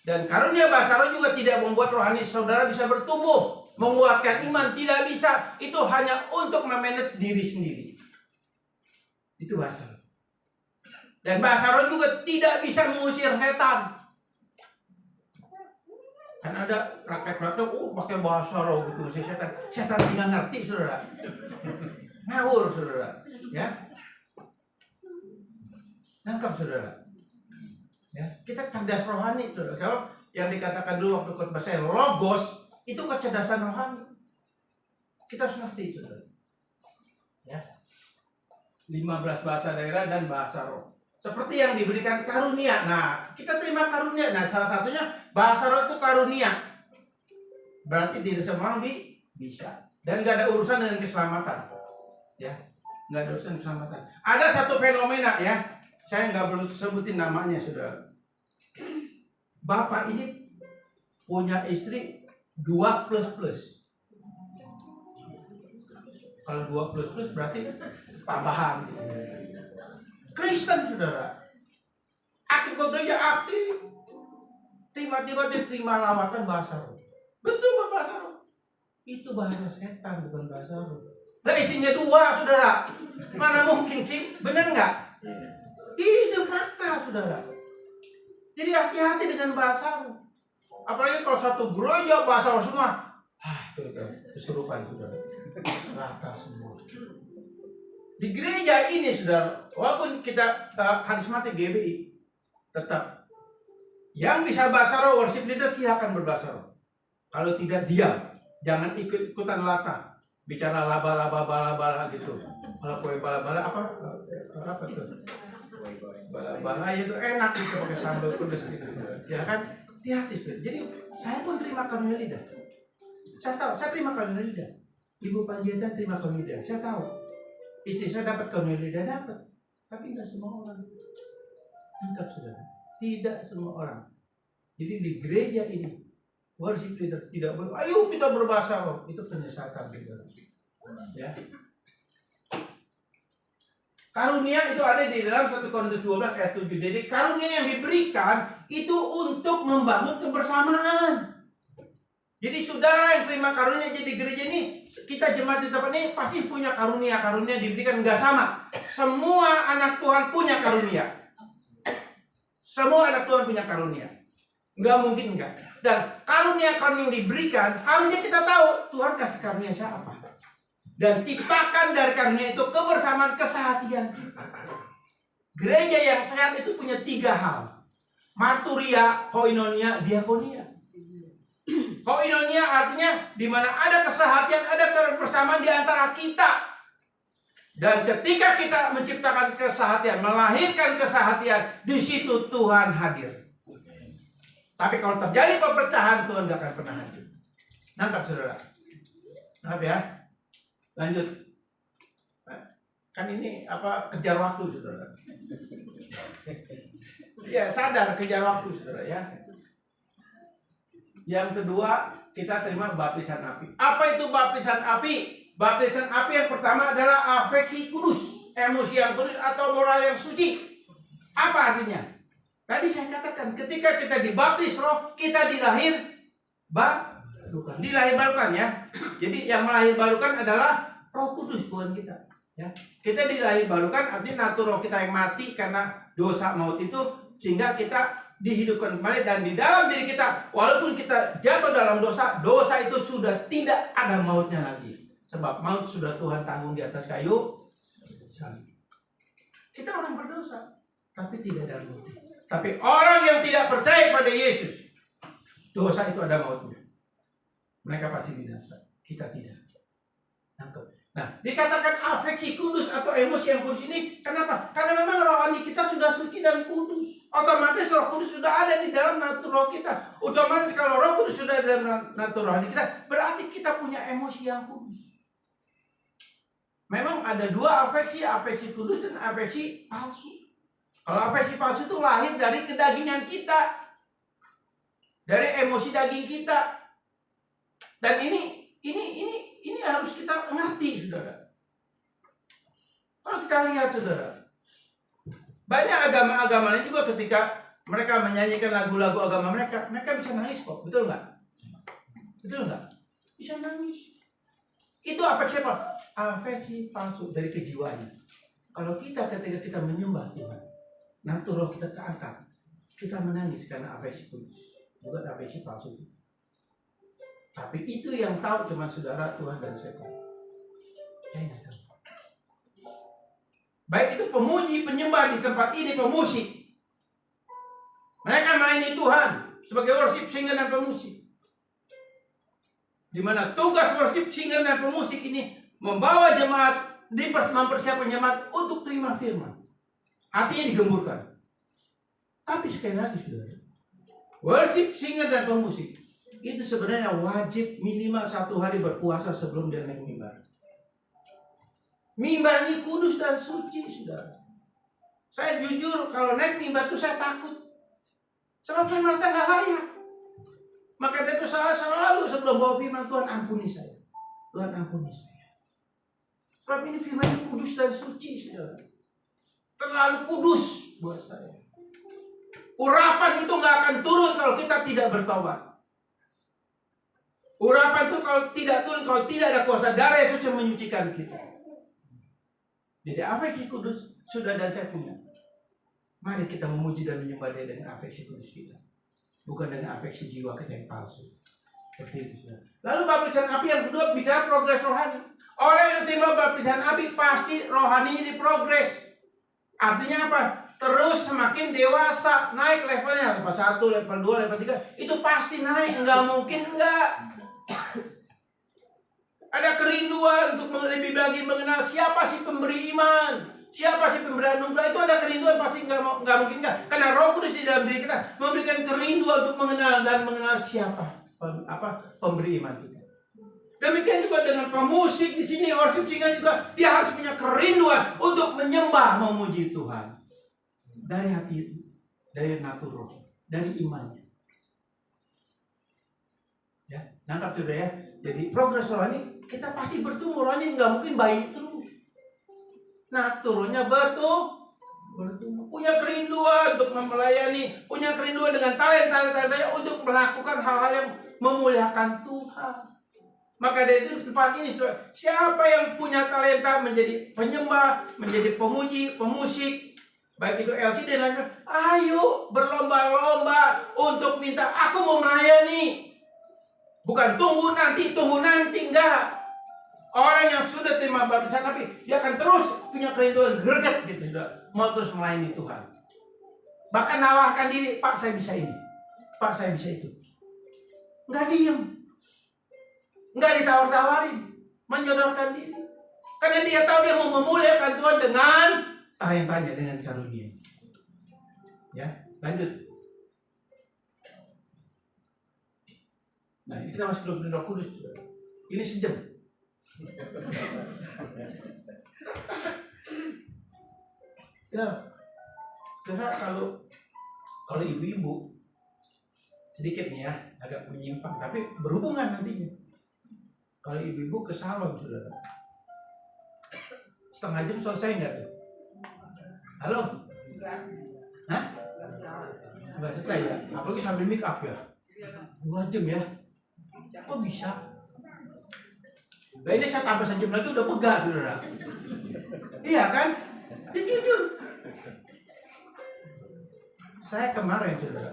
Dan karunia bahasa roh juga tidak membuat rohani saudara bisa bertumbuh. menguatkan iman, tidak bisa. Itu hanya untuk memanage diri sendiri. Itu bahasa roh. Dan bahasa roh juga tidak bisa mengusir setan. Kan ada praktek-praktek, pakai bahasa roh gitu mengusir setan. Setan tidak ngerti, saudara. Ngawur, saudara. Ya, nangkap, saudara. Ya, kita cerdas rohani, saudara. Kalau yang dikatakan dulu waktu khotbah saya, logos itu kecerdasan rohani. Kita harus ngerti, saudara. Ya. 15 bahasa daerah dan bahasa roh. Seperti yang diberikan karunia. Nah, kita terima karunia. Nah, salah satunya bahasa roh itu karunia. Berarti tidak semua orang bisa. Dan gak ada urusan dengan keselamatan. Ya, gak ada urusan keselamatan. Ada satu fenomena ya. Saya nggak perlu sebutin namanya, saudara. Bapak ini punya istri 2++. Kalau 2++ berarti tambahan. Kristen, saudara. Aktif ke gereja, aktif. Tiba-tiba dia terima lawatan bahasa roh. Betul bahasa roh. Itu bahasa setan, bukan bahasa roh. Nah, isinya 2, saudara. Mana mungkin sih? Benar nggak? Itu fakta, saudara. Jadi hati-hati dengan bahasa roh. Apalagi kalau satu gereja bahasa roh semua. Itu kesurupan, saudara. Rata semua. Di gereja ini, saudara, walaupun kita karismatik GBI, tetap yang bisa bahasa roh, worship leader silakan berbahasa roh. Kalau tidak, diam. Jangan ikut-ikutan latah. Bicara laba-laba bala-bala gitu. Kalau kue bala-bala apa itu? Bala-bala itu enak gitu pakai sambal pedas gitu. Ya kan? Hati-hati, saudara. Jadi saya pun terima karunia lidah. Saya tahu, saya terima karunia lidah. Ibu Panjaitan terima karunia lidah. Saya tahu. Istri saya dapat karunia lidah, dapat. Tapi tidak semua orang. Mantap, saudara. Tidak semua orang. Jadi di gereja ini, worship leader tidak boleh. Ayo kita berbahasa roh. Itu penyesatan, saudara. Ya. Karunia itu ada di dalam 1 Korintus 12 ayat 7. Jadi karunia yang diberikan itu untuk membangun kebersamaan. Jadi saudara yang terima karunia jadi gereja ini, kita jemaat di tempat ini pasti punya karunia. Karunia diberikan enggak sama. Semua anak Tuhan punya karunia. Semua anak Tuhan punya karunia. Enggak mungkin enggak. Dan karunia yang diberikan, harusnya kita tahu Tuhan kasih karunia siapa. Dan ciptakan dari karunia itu kebersamaan, kesehatian kita. Gereja yang sehat itu punya 3 hal. Marturia, koinonia, diakonia. Koinonia artinya di mana ada kesehatian, ada kebersamaan di antara kita. Dan ketika kita menciptakan kesehatian, melahirkan kesehatian, di situ Tuhan hadir. Tapi kalau terjadi perpecahan, Tuhan gak akan pernah hadir. Nangkap, saudara? Nangkap ya? Lanjut. Kan ini kejar waktu, saudara. Ya, sadar kejar waktu, saudara ya. Yang kedua, kita terima baptisan api. Apa itu baptisan api? Baptisan api yang pertama adalah afeksi kudus, emosi yang kudus atau moral yang suci. Apa artinya? Tadi saya katakan, ketika kita dibaptis roh, kita dilahirbarukan ya. Jadi yang melahirbarukan adalah Roh Kudus, Tuhan kita. Ya. Kita dilahirbarukan artinya natur roh kita yang mati karena dosa maut itu, sehingga kita dihidupkan kembali. Dan di dalam diri kita, walaupun kita jatuh dalam dosa, dosa itu sudah tidak ada mautnya lagi. Sebab maut sudah Tuhan tanggung di atas kayu salib. Kita orang berdosa, tapi tidak ada maut. Tapi orang yang tidak percaya pada Yesus, dosa itu ada mautnya. Mereka pasti binasa. Kita tidak. Nah, dikatakan afeksi kudus atau emosi yang kudus ini, kenapa? Karena memang rohani kita sudah suci dan kudus. Otomatis roh kudus sudah ada di dalam natur roh kita. Otomatis kalau roh kudus sudah ada di dalam natur rohani kita, berarti kita punya emosi yang kudus. Memang ada 2 afeksi, afeksi kudus dan afeksi palsu. Kalau afeksi palsu itu lahir dari kedagingan kita, dari emosi daging kita. Dan ini harus kita ngerti, saudara. Kalau kita lihat, saudara, banyak agama-agama lain juga ketika mereka menyanyikan lagu-lagu agama mereka bisa nangis kok, betul nggak? Betul nggak? Bisa nangis. Itu afeksi apa? Afeksi palsu dari kejiwaan. Kalau kita ketika kita menyembah Tuhan, natural kita terangkat, kita menangis karena afeksi kudus, bukan afeksi palsu. Tapi itu yang tahu cuma saudara, Tuhan, dan setan. Saya nggak tahu. Baik itu pemuji, penyembah di tempat ini, pemusik. Mereka melayani Tuhan sebagai worship singer dan pemusik. Di mana tugas worship singer dan pemusik ini membawa jemaat, mempersiapkan jemaat untuk terima firman. Hatinya digemburkan. Tapi sekali lagi saudara, worship singer dan pemusik itu sebenarnya wajib minimal 1 hari berpuasa sebelum dia naik mimbar. Mimbar ini kudus dan suci, saudara. Saya jujur kalau naik mimbar itu saya takut. Sebab saya merasa nggak layak. Maka dari itu selalu sebelum bawa firman, Tuhan ampuni saya. Tuhan ampuni saya. Sebab ini firman ini kudus dan suci, saudara. Terlalu kudus buat saya. Urapan itu nggak akan turun kalau kita tidak bertobat. Urapan itu kalau tidak turun, kalau tidak ada kuasa darah Yesus yang menyucikan kita. Jadi afeksi kudus sudah dan saya punya. Mari kita memuji dan menyembah Dia dengan afeksi kudus kita, bukan dengan afeksi jiwa kita yang palsu. Seperti itu. Lalu baptisan api yang kedua bicara progres rohani. Orang yang terima baptisan api pasti rohani ini progres. Artinya apa? Terus semakin dewasa, naik levelnya, level 1, level 2, level 3, itu pasti naik, nggak mungkin enggak. Ada kerinduan untuk lebih lagi mengenal siapa sih pemberi iman, siapa sih pemberi anugerah. Itu ada kerinduan pasti nggak mungkin enggak. Karena Roh Kudus di dalam diri kita memberikan kerinduan untuk mengenal siapa pemberi iman kita. Demikian juga dengan pemusik di sini, worship singer juga, dia harus punya kerinduan untuk menyembah, memuji Tuhan dari hati, dari natural, dari imannya. Ya, nangkap sudah ya. Jadi progres rohani kita pasti bertumbuh, rohani nggak mungkin baik terus. Naturalnya bertumbuh, punya kerinduan untuk melayani, punya kerinduan dengan talenta untuk melakukan hal-hal yang memuliakan Tuhan. Maka dari itu di tempat ini, siapa yang punya talenta menjadi penyembah, menjadi pemuji, pemusik, baik itu LC dan lain-lain, ayo berlomba-lomba untuk minta, aku mau melayani. Bukan tunggu nanti, enggak. Orang yang sudah terima baptisan api, dia akan terus punya kerinduan greget gitu, mau terus melayani Tuhan. Bahkan nawarkan diri, Pak saya bisa ini, Pak saya bisa itu. Enggak diem, enggak ditawar-tawarin, menyodorkan diri. Karena dia tahu dia mau memuliakan Tuhan dengan talentanya, dengan karunia. Ya, lanjut. Nah, kita masih belum Roh Kudus. Ini sejam. Ya, saudara, kalau ibu-ibu sedikit nih ya, agak menyimpang, tapi berhubungan nantinya. Kalau ibu-ibu ke salon, saudara, setengah jam selesai nggak tuh? Halo? Hah? Nggak selesai ya? Apalagi sambil make up ya? 2 jam ya? Kok bisa? Nah ini saya tambah sejam lagi udah pegal, saudara. Iya kan? Ini jujur. Saya kemarin, saudara,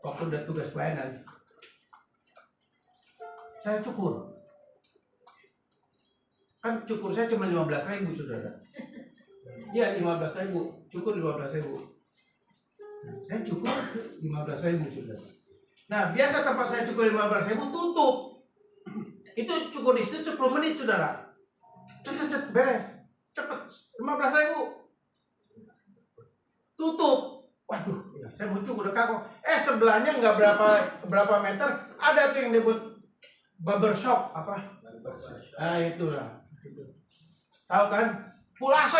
waktu udah tugas pelayanan, saya cukur. Kan cukur saya cuma 15.000, saudara. Iya 15.000, cukur 15.000. Saya cukur 15.000, saudara. Nah, biasa tempat saya cukur 15.000 tutup. Itu cukur di situ 10 menit, saudara. Cet, beres. Cepet, 15.000. Tutup. Waduh, saya mau cukur udah kagok. Sebelahnya nggak berapa meter, ada tuh yang disebut barbershop apa? Ah, itulah. Tahu kan? Full AC.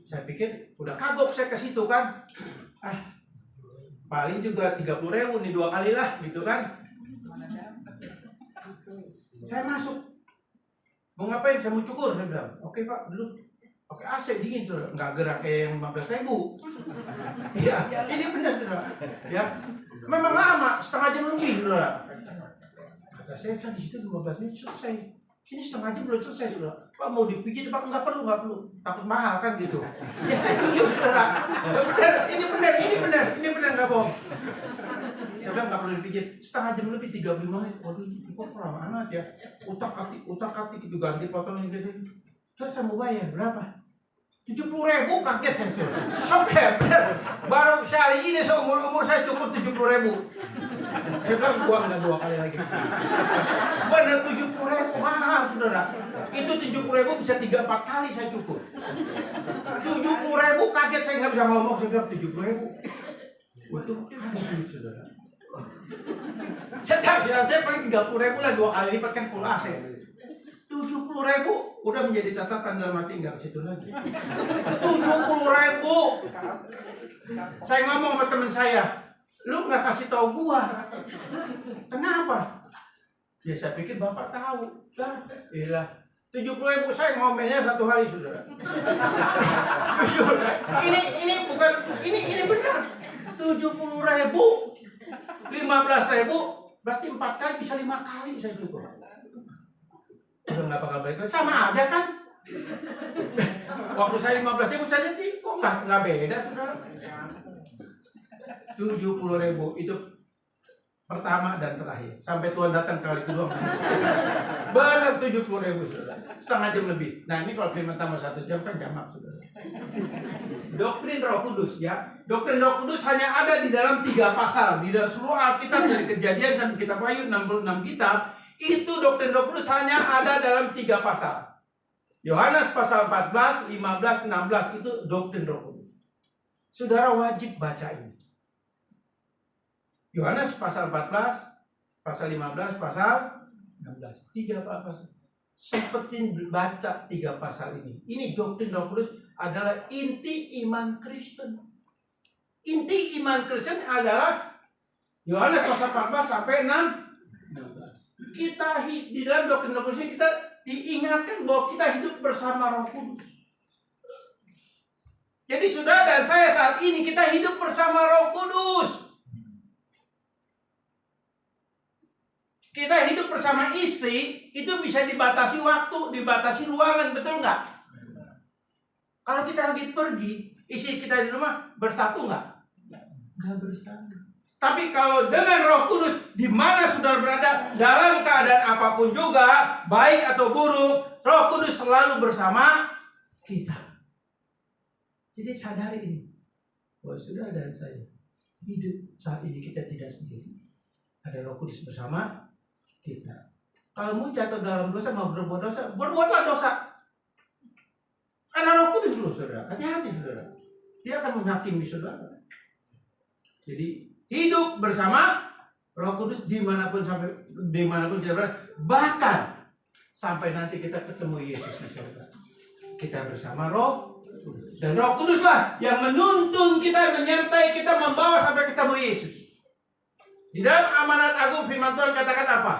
Saya pikir udah kagok saya ke situ kan. Paling juga 30.000 nih 2 kali lah gitu kan. Saya masuk. Mau ngapain? Saya mau cukur. Saya bilang, oke Pak, dulu. Oke AC dingin tuh, nggak gerak kayak yang 15.000. Iya, ini benar saudara. Ya, memang lama, setengah jam lebih saudara. Kata saya kan di situ 15 menit selesai. Sini setengah jam belum selesai, saudara. Pak mau dipijit Pak? Nggak perlu. Takut mahal kan gitu. Ya saya tunjuk, saudara. Ini benar nggak bohong. Saya bilang nggak perlu dipijit. Setengah jam lebih 35 menit. Waduh, ini kok lama amat ya. Utak-atik itu ganti potong ini sini. Terus saya mau bayar berapa? 70.000, kaget saya, saudara. Shock ya, benar. Baru kali ini seumur saya cukup 70.000. Saya bilang gua nggak 2 kali lagi. Benar 70.000 mahal, saudara. Itu 70.000 bisa 3-4 kali saya cukup. 70.000 kaget, saya nggak bisa ngomong. Saya bilang 70.000. Untung ada duit, saudara. Saya paling 30.000 lah, 2 kali lipat kan full AC. 70.000 udah menjadi catatan dalam hati, nggak ke situ lagi. 70.000. Saya ngomong sama teman saya, lu nggak kasih tahu gua. Kenapa? Ya saya pikir bapak tahu. Lah, iyalah. 70.000 saya ngomelnya 1 hari, saudara. ini bukan, ini benar. 70.000, 15.000, berarti 4 kali bisa 5 kali saya cukup. Udah nggak bakal balik lagi, sama aja kan? Waktu saya 15.000 saya lihat kok nggak beda, saudara. 70.000 itu pertama dan terakhir. Sampai Tuhan datang kali kedua. Benar 70.000, saudara. Setengah jam lebih. Nah ini kalau firman tambah 1 jam kan jamak, saudara. Doktrin Roh Kudus ya. Doktrin Roh Kudus hanya ada di dalam 3 pasal. Di dalam seluruh Alkitab dari Kejadian sampai kitab Wahyu 66 kitab. Itu doktrin Roh Kudus hanya ada dalam 3 pasal. Yohanes pasal 14, 15, 16 itu doktrin Roh Kudus. Saudara wajib baca ini. Yohanes pasal 14, pasal 15, pasal 16. 3 pasal. Sempetin baca 3 pasal ini. Ini doktrin Roh Kudus adalah inti iman Kristen. Inti iman Kristen adalah Yohanes pasal 14 sampai 16. Kita di dalam doktrin Roh Kudus kita diingatkan bahwa kita hidup bersama Roh Kudus. Jadi saudara dan saya saat ini kita hidup bersama Roh Kudus. Kita hidup bersama istri itu bisa dibatasi waktu, dibatasi ruangan, betul nggak? Kalau kita lagi pergi, istri kita di rumah bersatu nggak? Nggak bersatu. Tapi kalau dengan Roh Kudus, di mana saudara berada, dalam keadaan apapun juga, baik atau buruk, Roh Kudus selalu bersama kita. Jadi sadari ini, bahwa saudara dan saya hidup saat ini kita tidak sendiri. Ada Roh Kudus bersama kita. Kalau mau jatuh dalam dosa, mau berbuat dosa, berbuatlah dosa. Ada Roh Kudus loh, saudara. Hati-hati, saudara. Dia akan menghakimi saudara. Jadi hidup bersama Roh Kudus dimanapun kita berada, bahkan sampai nanti kita ketemu Yesus di surga. Kita bersama Roh Kudus. Dan Roh Kuduslah yang menuntun kita, menyertai kita, membawa sampai ketemu Yesus. Di dalam amanat agung firman Tuhan katakan apa?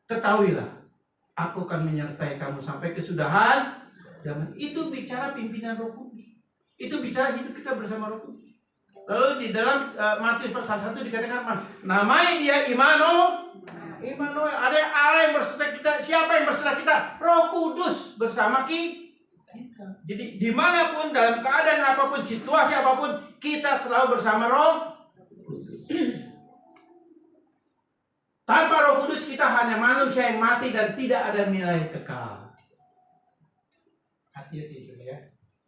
Ketahuilah, aku akan menyertai kamu sampai kesudahan zaman. Itu bicara pimpinan Roh Kudus. Itu bicara hidup kita bersama Roh Kudus. Lalu di dalam Matius pasal 1 dikatakan namanya dia Immanuel. Ada Allah yang berserta kita. Siapa yang berserta kita? Roh Kudus bersama kita. Jadi dimanapun, dalam keadaan apapun, situasi apapun, kita selalu bersama Roh Kudus. Tanpa Roh Kudus kita hanya manusia yang mati dan tidak ada nilai kekal. Hati-hati saudara ya.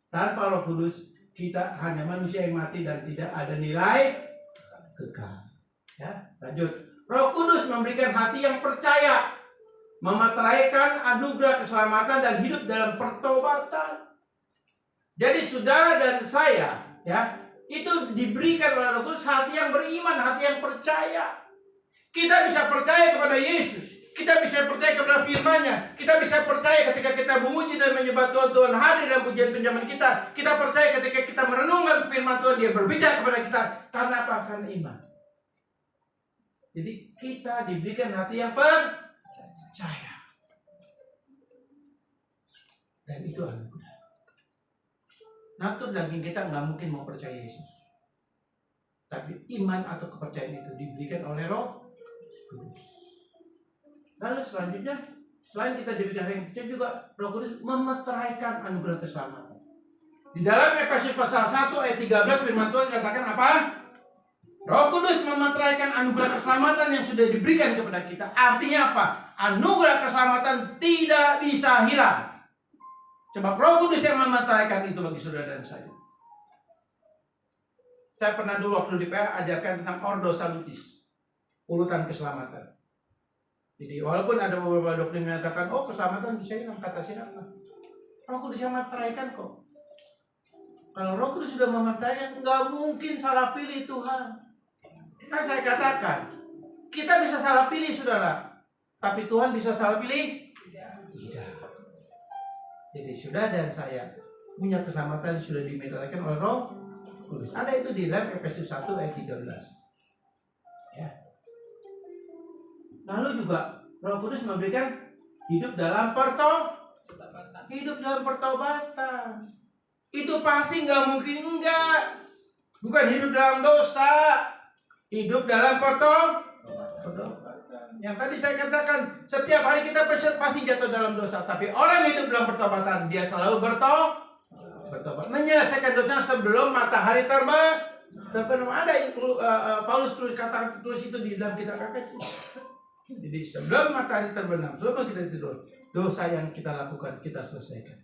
Tanpa Roh Kudus kita hanya manusia yang mati dan tidak ada nilai kekal. Ya, lanjut. Roh Kudus memberikan hati yang percaya, memeteraikan anugerah keselamatan dan hidup dalam pertobatan. Jadi saudara dan saya, ya, itu diberikan oleh Roh Kudus hati yang beriman, hati yang percaya. Kita bisa percaya kepada Yesus. Kita bisa percaya kepada firman-Nya. Kita bisa percaya ketika kita memuji dan menyembah Tuhan, Tuhan hadir dalam pujian pinjaman kita. Kita percaya ketika kita merenungkan firman Tuhan, Dia berbicara kepada kita. Karena apa? Karena iman. Jadi kita diberikan hati yang percaya. Dan itu anugerah. Natur daging kita nggak mungkin mau percaya Yesus. Tapi iman atau kepercayaan itu diberikan oleh Roh Kudus. Lalu selanjutnya, selain kita diberikan yang percaya juga Roh Kudus memeteraikan anugerah keselamatan. Di dalam Efesus pasal 1 ayat 13 firman Tuhan katakan apa? Roh Kudus memeteraikan anugerah keselamatan yang sudah diberikan kepada kita. Artinya apa? Anugerah keselamatan tidak bisa hilang. Sebab Roh Kudus yang memeteraikan itu bagi saudara dan saya. Saya pernah dulu waktu di PA ajarkan tentang Ordo Salutis, urutan keselamatan. Jadi walaupun ada beberapa doktrin yang mengatakan, oh keselamatan bisa hilang, kata siapa? Roh Kudus yang memeteraikan kok. Kalau Roh Kudus sudah memeteraikan, nggak mungkin salah pilih Tuhan. Kan saya katakan, kita bisa salah pilih saudara, tapi Tuhan bisa salah pilih? Tidak. Jadi saudara dan saya punya keselamatan sudah dimeteraikan oleh Roh Kudus. Ada itu di dalam Efesus 1 ayat 13. Ya. Lalu juga Roh Kudus memberikan hidup dalam pertobatan. Itu pasti nggak mungkin enggak. Bukan hidup dalam dosa, hidup dalam pertobatan. Yang tadi saya katakan, setiap hari kita pasti jatuh dalam dosa, tapi orang yang hidup dalam pertobatan, dia selalu bertobat, menyelesaikan dosa sebelum matahari terbit. Ada Paulus tulis itu di dalam kitab Efesus. Jadi sebelum matahari terbenam, sebelum kita tidur, dosa yang kita lakukan kita selesaikan.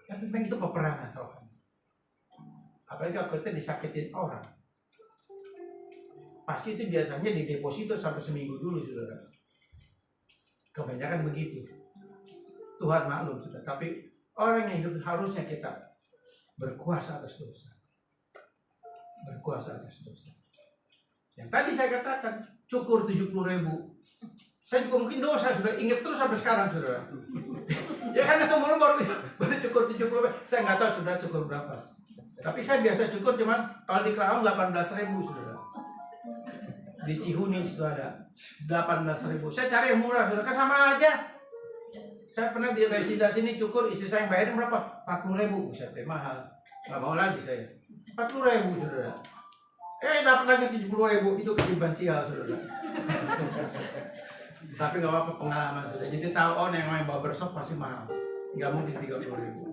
Tapi memang itu peperangan rohani. Apalagi kalau kita disakitin orang, pasti itu biasanya di deposito sampai seminggu dulu, saudara. Kebanyakan begitu. Tuhan maklum sudah. Tapi orang yang hidup harusnya kita berkuasa atas dosa. Berkuasa atas dosa. Yang tadi saya katakan, cukur 70.000. Saya juga mungkin dosa, sudah ingat terus sampai sekarang, saudara. Ya karena seumur baru cukur 70.000. Saya nggak tahu sudah cukur berapa. Tapi saya biasa cukur cuman kalau di Kerawang 18.000, saudara. Di Cihuni itu ada 18.000. Saya cari yang murah, saudara, kan sama aja. Saya pernah di Resida sini cukur, istri saya yang bayarin berapa? 40.000. Buset, mahal. Nggak mau lagi saya. 40.000, saudara. Dapat lagi 70.000, itu ketiban sial, saudara. Tapi nggak apa-apa, pengalaman sudah. Jadi tahu yang main barbershop pasti mahal. Nggak mungkin 30.000.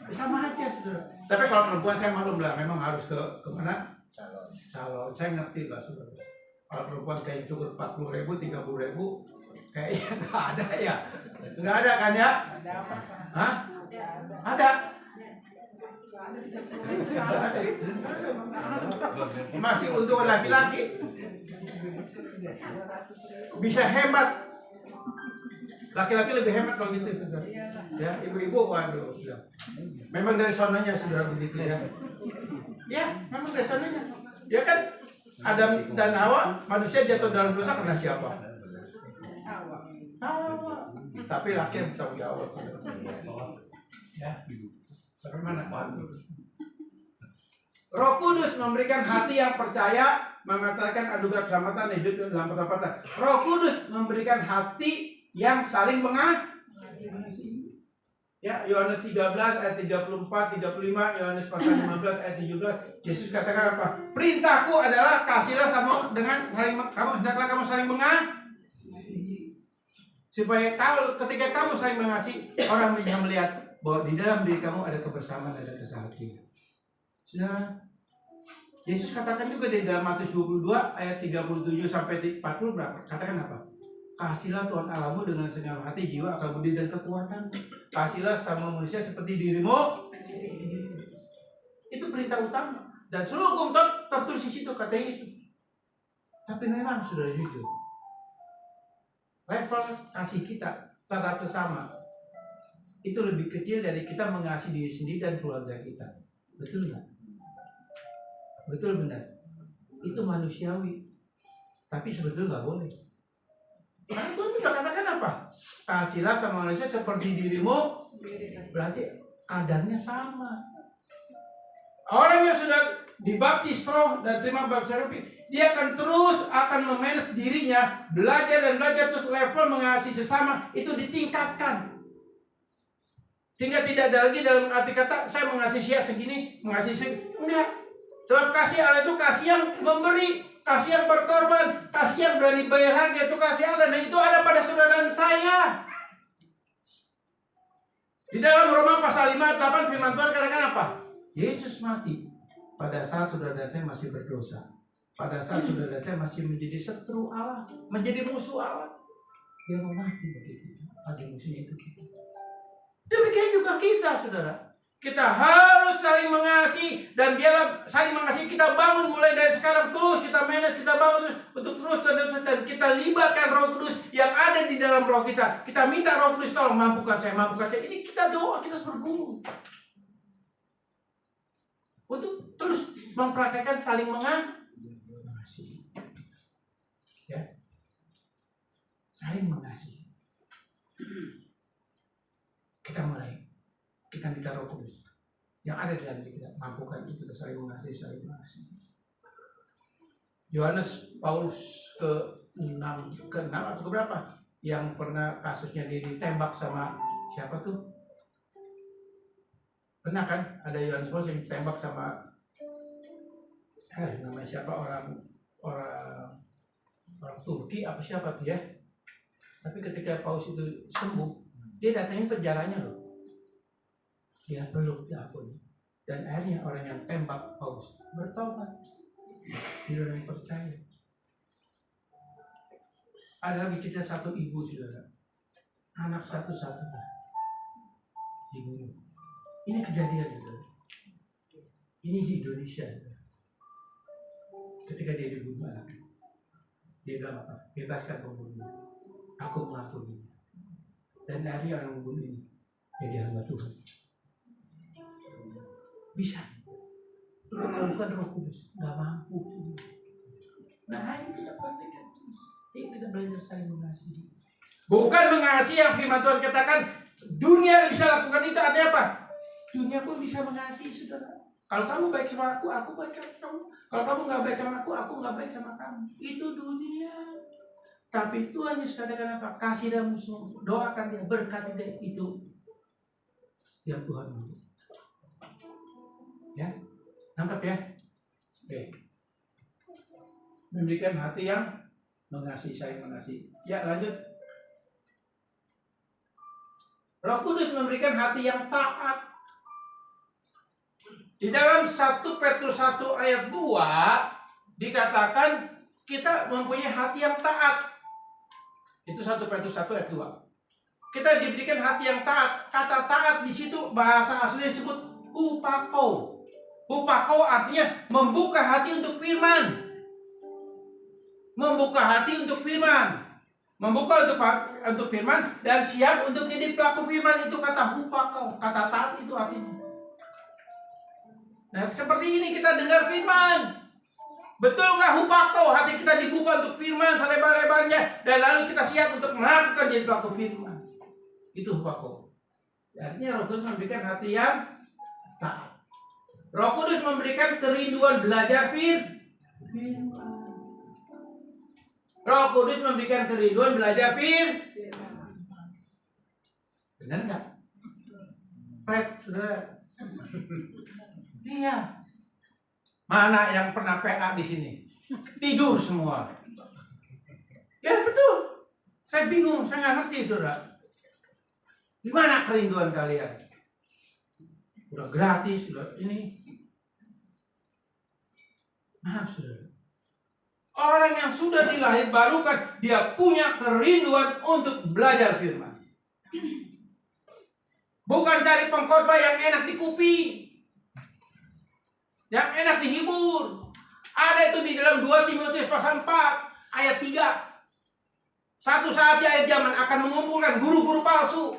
Sama aja, saudara. Tapi kalau perempuan saya maklum lah, memang harus ke mana? Salon. Saya ngerti lah, saudara. Kalau perempuan kayak cukup 40.000, 30.000, kayaknya nggak ada ya. Nggak ada kan ya? Ada apa? Hah? Ada. Masih untuk laki-laki. Bisa hemat. Laki-laki lebih hemat kalau gitu, saudara. Ya, ibu-ibu, waduh. Memang dari sononya, saudara, begitu ya. Ya, memang dari sononya. Ya kan, Adam dan Hawa, manusia jatuh dalam dosa karena siapa? Hawa. Tapi laki yang bertanggung jawab. Ya. Bagaimana? Roh Kudus memberikan hati yang percaya, memeteraikan anugerah keselamatan, hidup dalam pertobatan. Roh Kudus memberikan hati yang saling mengasihi. Ya, Yohanes 13 ayat 34, 35, Yohanes pasal 15 ayat 17. Yesus katakan apa? Perintahku adalah kasihlah sama dengan hendaklah kamu saling mengasihi. Supaya ketika kamu saling mengasihi, orang bisa melihat bahwa di dalam diri kamu ada kebersamaan, ada kesehatan. Saudara, Yesus katakan juga di dalam Matius 22 ayat 37 sampai 40 berapa? Katakan apa? Kasihlah Tuhan Allahmu dengan segenap hati, jiwa, akal budi dan kekuatan. Kasihlah sama manusia seperti dirimu. Itu perintah utama. Dan seluruh hukum tertulis di situ, kata Yesus. Tapi memang sudah jujur, level kasih kita terhadap sesama itu lebih kecil dari kita mengasihi diri sendiri dan keluarga kita. Betul nggak? Betul benar. Itu manusiawi. Tapi sebetulnya nggak boleh. Karena Tuhan sudah katakan apa? Kasihlah sama manusia seperti dirimu. Berarti kadarnya sama. Orang yang sudah dibaptis roh dan terima baptis roh, dia akan memanage dirinya, belajar terus level mengasihi sesama itu ditingkatkan. Sehingga tidak ada lagi dalam arti kata saya mengasihi segini, mengasihi segini. Enggak. Sebab kasih Allah itu kasih yang memberi. kasih yang berkorban, kasih yang berani bayar harga, itu kasih Allah. Dan itu ada pada saudara dan saya. Di dalam Roma pasal 5 ayat 8 firman Tuhan katakan apa? Yesus mati pada saat saudara dan saya masih berdosa. Pada saat saudara dan saya masih menjadi setru Allah, menjadi musuh Allah. Dia mau mati bagi kita, bagi musuhnya itu kita. Demikian juga kita, saudara. Kita harus saling mengasihi, dan dialah saling mengasihi kita bangun mulai dari sekarang terus kita manage, kita bangun untuk terus dan kita libatkan Roh Kudus yang ada di dalam roh kita. Kita minta Roh Kudus tolong mampukan saya, mampukan saya. Ini kita doa, kita harus bergumul untuk terus mempraktekkan saling mengasihi. Ya, saling mengasihi. Kita mulai, kita minta Roh Kudus yang ada di dalam diri kita, mampukan itu saling mengasihi, saling mengasihi. Yohanes Paulus ke-6 atau ke berapa yang pernah kasusnya dia ditembak sama siapa tuh? Pernah kan ada Yohanes Paulus yang ditembak sama namanya siapa, orang Turki apa siapa tuh ya? Tapi ketika Paulus itu sembuh, dia datangin penjaranya loh. Dia peluk, diampuni. Dan akhirnya orang yang tembak Paulus bertobat. Dia orang yang percaya. Ada lagi cerita satu ibu, saudara. Anak satu-satunya dibunuh. Ini kejadian, saudara. Ini di Indonesia, saudara. Ketika dia dibunuh anaknya, dia bilang apa? Bebaskan pembunuhnya. Aku mengampuni. Dan akhirnya orang membunuh ini jadi hamba Tuhan. Bisa. Itu kalau bukan Roh Kudus, nggak mampu. Nah, ini kita praktekkan terus. Ini kita belajar saling mengasihi. Bukan mengasihi yang firman Tuhan katakan dunia bisa lakukan itu, ada apa? Dunia pun bisa mengasihi, saudara. Kalau kamu baik sama aku baik sama kamu. Kalau kamu nggak baik sama aku nggak baik sama kamu. Itu dunia. Tapi Tuhan Yesus katakan apa? Kasih dan musuh, doakan dia, berkati dia, itu yang Tuhan mau. Ya, nangkap ya. Oke. Memberikan hati yang mengasihi, saling mengasihi. Ya, lanjut. Roh Kudus memberikan hati yang taat. Di dalam 1 Petrus 1 ayat 2 dikatakan kita mempunyai hati yang taat. Itu 1 Petrus 1 ayat 2. Kita diberikan hati yang taat. Kata taat di situ bahasa aslinya disebut upako. Upako artinya membuka hati untuk firman. Membuka hati untuk firman. Membuka untuk firman dan siap untuk jadi pelaku firman, itu kata upako. Kata taat itu artinya. Nah, seperti ini kita dengar firman. Betul nggak upako? Hati kita dibuka untuk firman selebar-lebarnya dan lalu kita siap untuk melakukan jadi pelaku firman. Itu upako. Artinya Roh Kudus memberikan hati yang taat. Roh Kudus memberikan kerinduan belajar firman. Roh Kudus memberikan kerinduan belajar firman. Benar nggak? Fred, saudara. Iya. Mana yang pernah PA di sini? Tidur semua. Ya betul. Saya bingung, saya nggak ngerti, saudara. Di mana kerinduan kalian? Udah gratis, udah ini. Maaf, saudara. Orang yang sudah dilahir barukan, dia punya kerinduan untuk belajar firman. Bukan cari pengkhotbah yang enak di kuping, yang enak dihibur. Ada itu di dalam 2 Timotius pasal 4 ayat 3. Satu saat di akhir zaman akan mengumpulkan guru-guru palsu,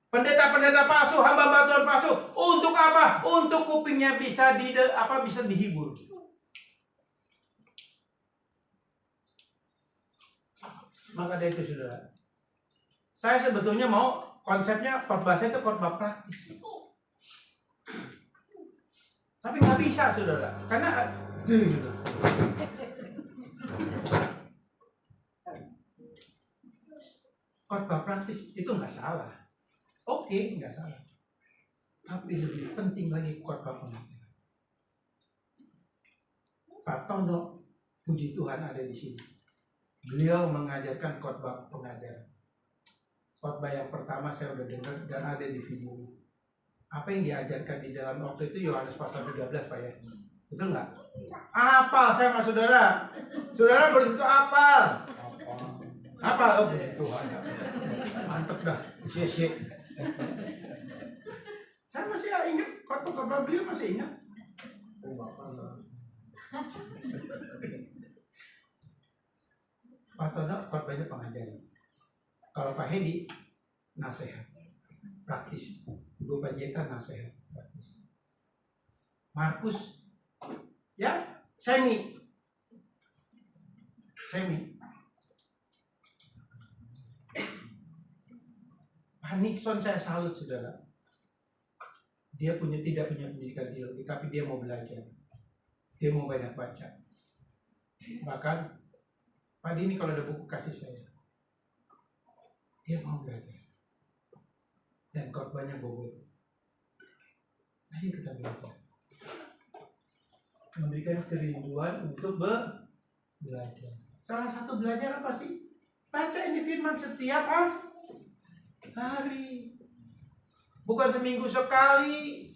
pendeta-pendeta palsu, hamba-hamba Tuhan palsu. Untuk apa? Untuk kupingnya bisa dihibur. Maka dari itu, saudara, saya sebetulnya mau konsepnya khotbah saya itu khotbah praktis. Tapi nggak bisa, saudara, karena khotbah praktis itu nggak salah. Oke, nggak salah. Tapi lebih penting lagi khotbah pengajaran. Pak Tondo Puji Tuhan ada di sini. Beliau mengajarkan khotbah pengajaran. Khotbah yang pertama saya udah dengar dan ada di video. Apa yang diajarkan di dalam waktu itu Yohanes pasal 13 Pak ya? Betul nggak? Apa saya mas saudara? Saudara belum itu apa? Apa? Oh puji Tuhan. Mantep dah. Syek. Saya masih ingat khotbah beliau masih ingat. Pak Tono khotbahnya pengajaran. Kalau Pak Hedi nasihat praktis. Ibu Pak Jeka nasihat praktis. Markus ya semi. Pak Nixon saya salut saudara. Dia tidak punya pendidikan teologi, tapi dia mau belajar. Dia mau banyak baca. Bahkan Pak Dini kalau ada buku kasih saya. Dia mau belajar. Dan khotbahnya bobot. Ayo kita belajar. Memberikan kerinduan untuk belajar. Salah satu belajar apa sih? Baca ini firman setiap hari. Bukan seminggu sekali.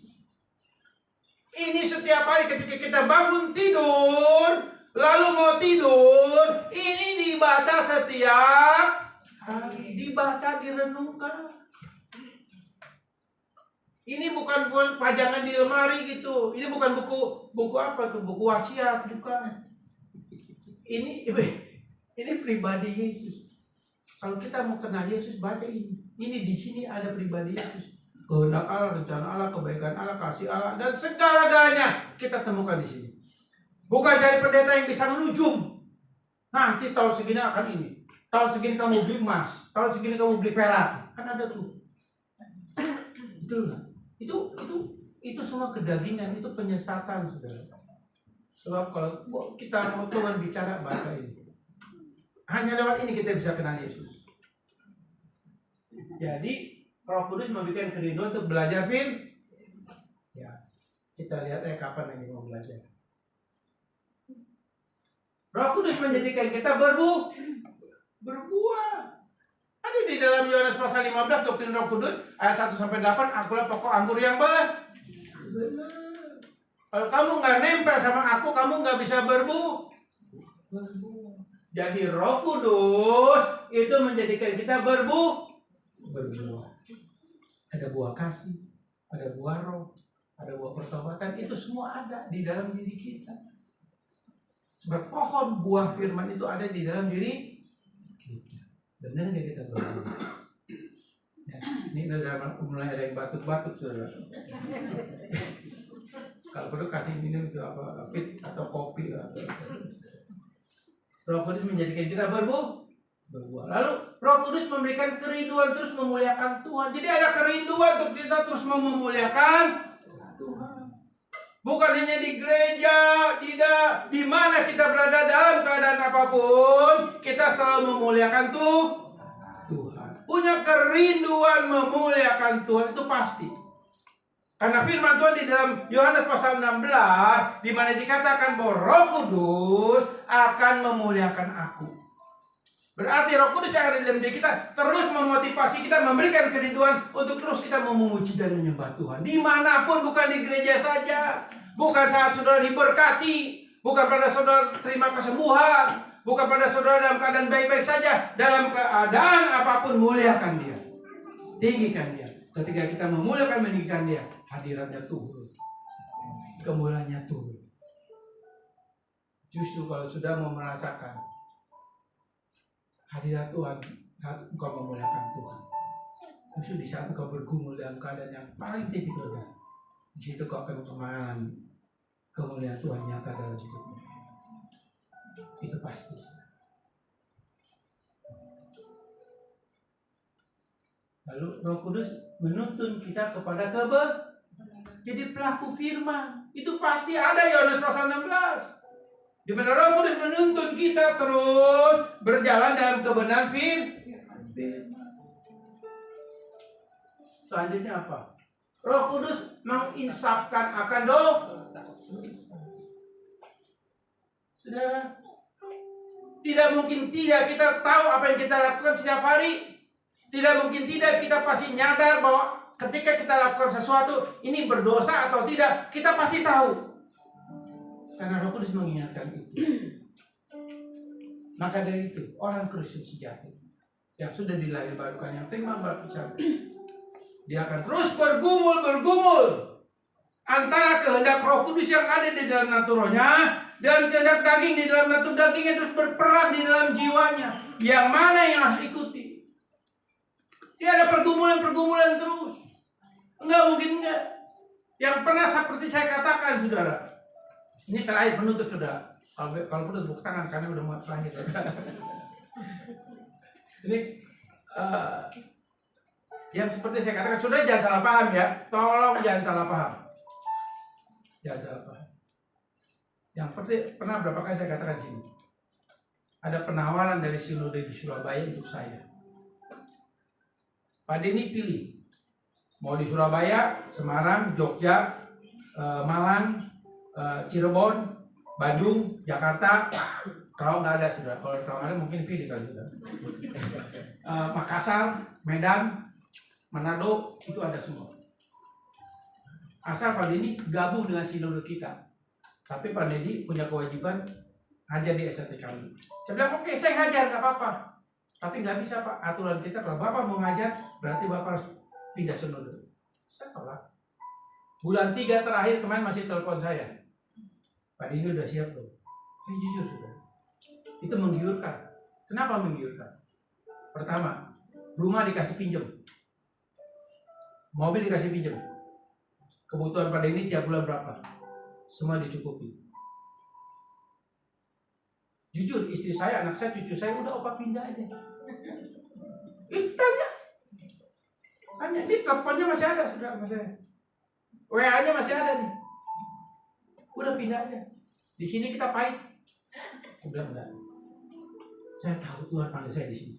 Ini setiap hari ketika kita bangun tidur, lalu mau tidur, ini dibaca setiap hari. Dibaca, direnungkan. Ini bukan pajangan di lemari gitu. Ini bukan buku apa tuh? Buku wasiat, bukan. Ini pribadi Yesus. Kalau kita mau kenal Yesus, baca ini. Ini di sini ada pribadi Yesus. Kehendak Allah, rencana Allah, kebaikan Allah, kasih Allah, dan segala-galanya kita temukan di sini. Bukan dari pendeta yang bisa menujum. Nanti tahun segini akan ini. Tahun segini kamu beli emas. Tahun segini kamu beli perak. Kan ada tuh. Betul nggak? Itu semua kedagingan, itu penyesatan, saudara. Sebab kalau kita mau Tuhan bicara bahasa ini, hanya lewat ini kita bisa kenal Yesus. Jadi Roh Kudus memberikan kerinduan untuk belajar ya, kita lihat kapan lagi mau belajar. Roh Kudus menjadikan kita berbuah. Ada di dalam Yohanes pasal 15 doktrin Roh Kudus ayat 1 sampai 8, akulah pokok anggur yang benar. Kalau kamu nggak nempel sama aku, kamu nggak bisa berbuah. Jadi Roh Kudus itu menjadikan kita berbuah. Ada buah kasih, ada buah roh, ada buah pertobatan, itu semua ada di dalam diri kita. Sebab pohon buah firman itu ada di dalam diri kita. Benar nggak kita berbuah? Ya, ini udah mulai ada yang batuk-batuk saudara. Kalau perlu kasih minum itu apa, fit atau kopi atau. Roh Kudus menjadikan kita berbuah. Lalu Roh Kudus memberikan kerinduan terus memuliakan Tuhan. Jadi ada kerinduan untuk kita terus memuliakan Tuhan. Bukan hanya di gereja, tidak, di mana kita berada dalam keadaan apapun, kita selalu memuliakan Tuhan. Punya kerinduan memuliakan Tuhan itu pasti. Karena firman Tuhan di dalam Yohanes pasal 16, di mana dikatakan bahwa Roh Kudus akan memuliakan aku. Berarti Roh Kudus yang ada di dalam diri kita terus memotivasi kita, memberikan kerinduan untuk terus kita memuji dan menyembah Tuhan. Dimanapun, bukan di gereja saja. Bukan saat saudara diberkati. Bukan pada saudara terima kesembuhan. Bukan pada saudara dalam keadaan baik-baik saja. Dalam keadaan apapun, muliakan Dia. Tinggikan Dia. Ketika kita memuliakan, meninggikan Dia, hadiratnya turun. Kemuliaannya turun. Justru kalau sudah mau merasakan hadirat Tuhan saat engkau memuliakan Tuhan, justru di saat engkau bergumul dalam keadaan yang paling tipikal, di situ kau akan mengalami kemuliaan Tuhan nyata dalam hidupmu. Itu pasti. Lalu Roh Kudus menuntun kita kepada jadi pelaku firman. Itu pasti ada Yohanes pasal 16. Di mana Roh Kudus menuntun kita terus berjalan dalam kebenaran firman. Selanjutnya apa? Roh Kudus menginsafkan akan dosa. Saudara, Tidak mungkin tidak kita tahu apa yang kita lakukan setiap hari. Tidak mungkin tidak kita pasti nyadar bahwa ketika kita lakukan sesuatu ini berdosa atau tidak, kita pasti tahu. Karena Roh Kudus mengingatkan itu. Maka dari itu, orang Kristen sejati yang sudah dilahirbarukan, yang terima baptisan, dia akan terus bergumul antara kehendak Roh Kudus yang ada di dalam naturanya dan kehendak daging di dalam natur dagingnya, terus berperang di dalam jiwanya. Yang mana yang harus ikuti? Dia ada pergumulan terus. Enggak mungkin enggak. Yang pernah seperti saya katakan, saudara. Ini terakhir penutup, saudara. Kalau perlu tepuk tangan karena udah mau terakhir. Ini yang seperti saya katakan, saudara jangan salah paham ya. Tolong jangan salah paham. Jangan salah paham. Yang seperti pernah berapa kali saya katakan sini. Ada penawaran dari Sinode di Surabaya untuk saya. Pak Denny pilih. Mau di Surabaya, Semarang, Jogja, Malang, Cirebon, Bandung, Jakarta. Kalau nggak ada sudah, kalau ada mungkin pilih kali sudah. Makassar, Medan, Manado, itu ada semua. Asal Pak Denny gabung dengan sinode kita. Tapi Pak Denny punya kewajiban ngajar di SRT kami. Saya bilang oke, saya ngajar nggak apa-apa. Tapi nggak bisa Pak, aturan kita kalau Bapak mau ngajar berarti Bapak harus pindah sinode. Saya tolak. Bulan 3 terakhir kemarin masih telepon saya. Pak Denny udah siap loh. Saya jujur sudah. Itu menggiurkan. Kenapa menggiurkan? Pertama, rumah dikasih pinjam, mobil dikasih pinjam. Kebutuhan Pak Denny tiap bulan berapa? Semua dicukupi. Jujur, istri saya, anak saya, cucu saya udah opa pindah aja. Itu tanya, ini teleponnya masih ada, sudah sama saya. WA-nya masih ada nih. Udah pindah aja. Di sini kita pahit. Aku bilang enggak. Saya tahu Tuhan panggil saya di sini.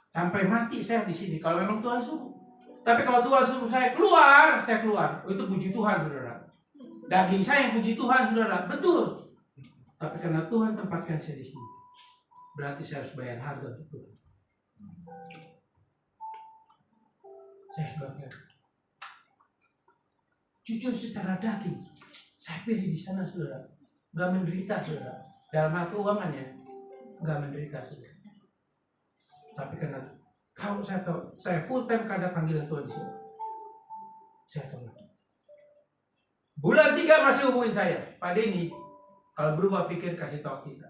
Sampai mati saya di sini. Kalau memang Tuhan suruh. Tapi kalau Tuhan suruh saya keluar, saya keluar. Oh, itu puji Tuhan, saudara. Daging saya yang puji Tuhan, saudara. Betul. Tapi karena Tuhan tempatkan saya di sini, berarti saya harus bayar harga untuk Tuhan. Saya sebabnya jujur secara daging, saya pilih di sana, saudara. Gak menderita, saudara. Dalam hal keuangan ya, gak menderita, saudara. Tapi karena kalau saya tahu, saya full time kada panggilan Tuhan di sini, saya tolak. Bulan 3 masih hubungin saya, Pak Denny, kalau berubah pikir kasih tahu kita.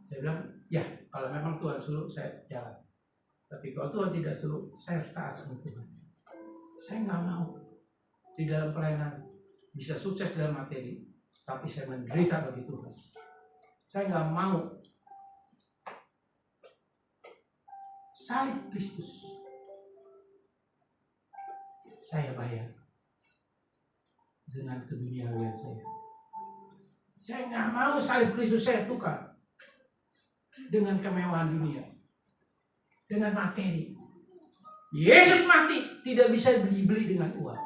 Saya bilang, ya kalau memang Tuhan suruh saya jalan. Tapi kalau Tuhan tidak suruh, saya harus taat sama Tuhan. Saya nggak mau di dalam pelayanan bisa sukses dalam materi, tapi saya menderita bagi Tuhan. Saya nggak mau salib Kristus saya bayar dengan keduniawian saya. Saya nggak mau salib Kristus saya tukar dengan kemewahan dunia, dengan materi. Yesus mati tidak bisa dibeli dengan uang.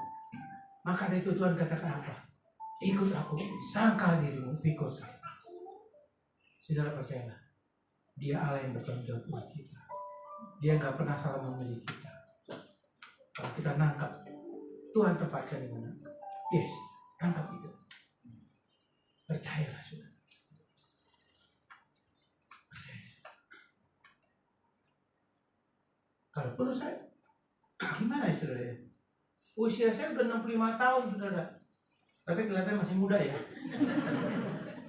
Maka dari itu Tuhan katakan apa? Ikut aku, sangkal dirimu, pikul saya. Saudara percayalah, Dia Allah yang bertanggung jawab buat kita. Dia nggak pernah salah memilih kita. Kalau kita nangkap, Tuhan tempatkan di mana? Yes, tangkap itu. Percayalah, saudara. Percaya. Kalau perlu saya, gimana ya saudara? Usia saya udah 65 tahun, saudara. Tapi kelihatan masih muda ya.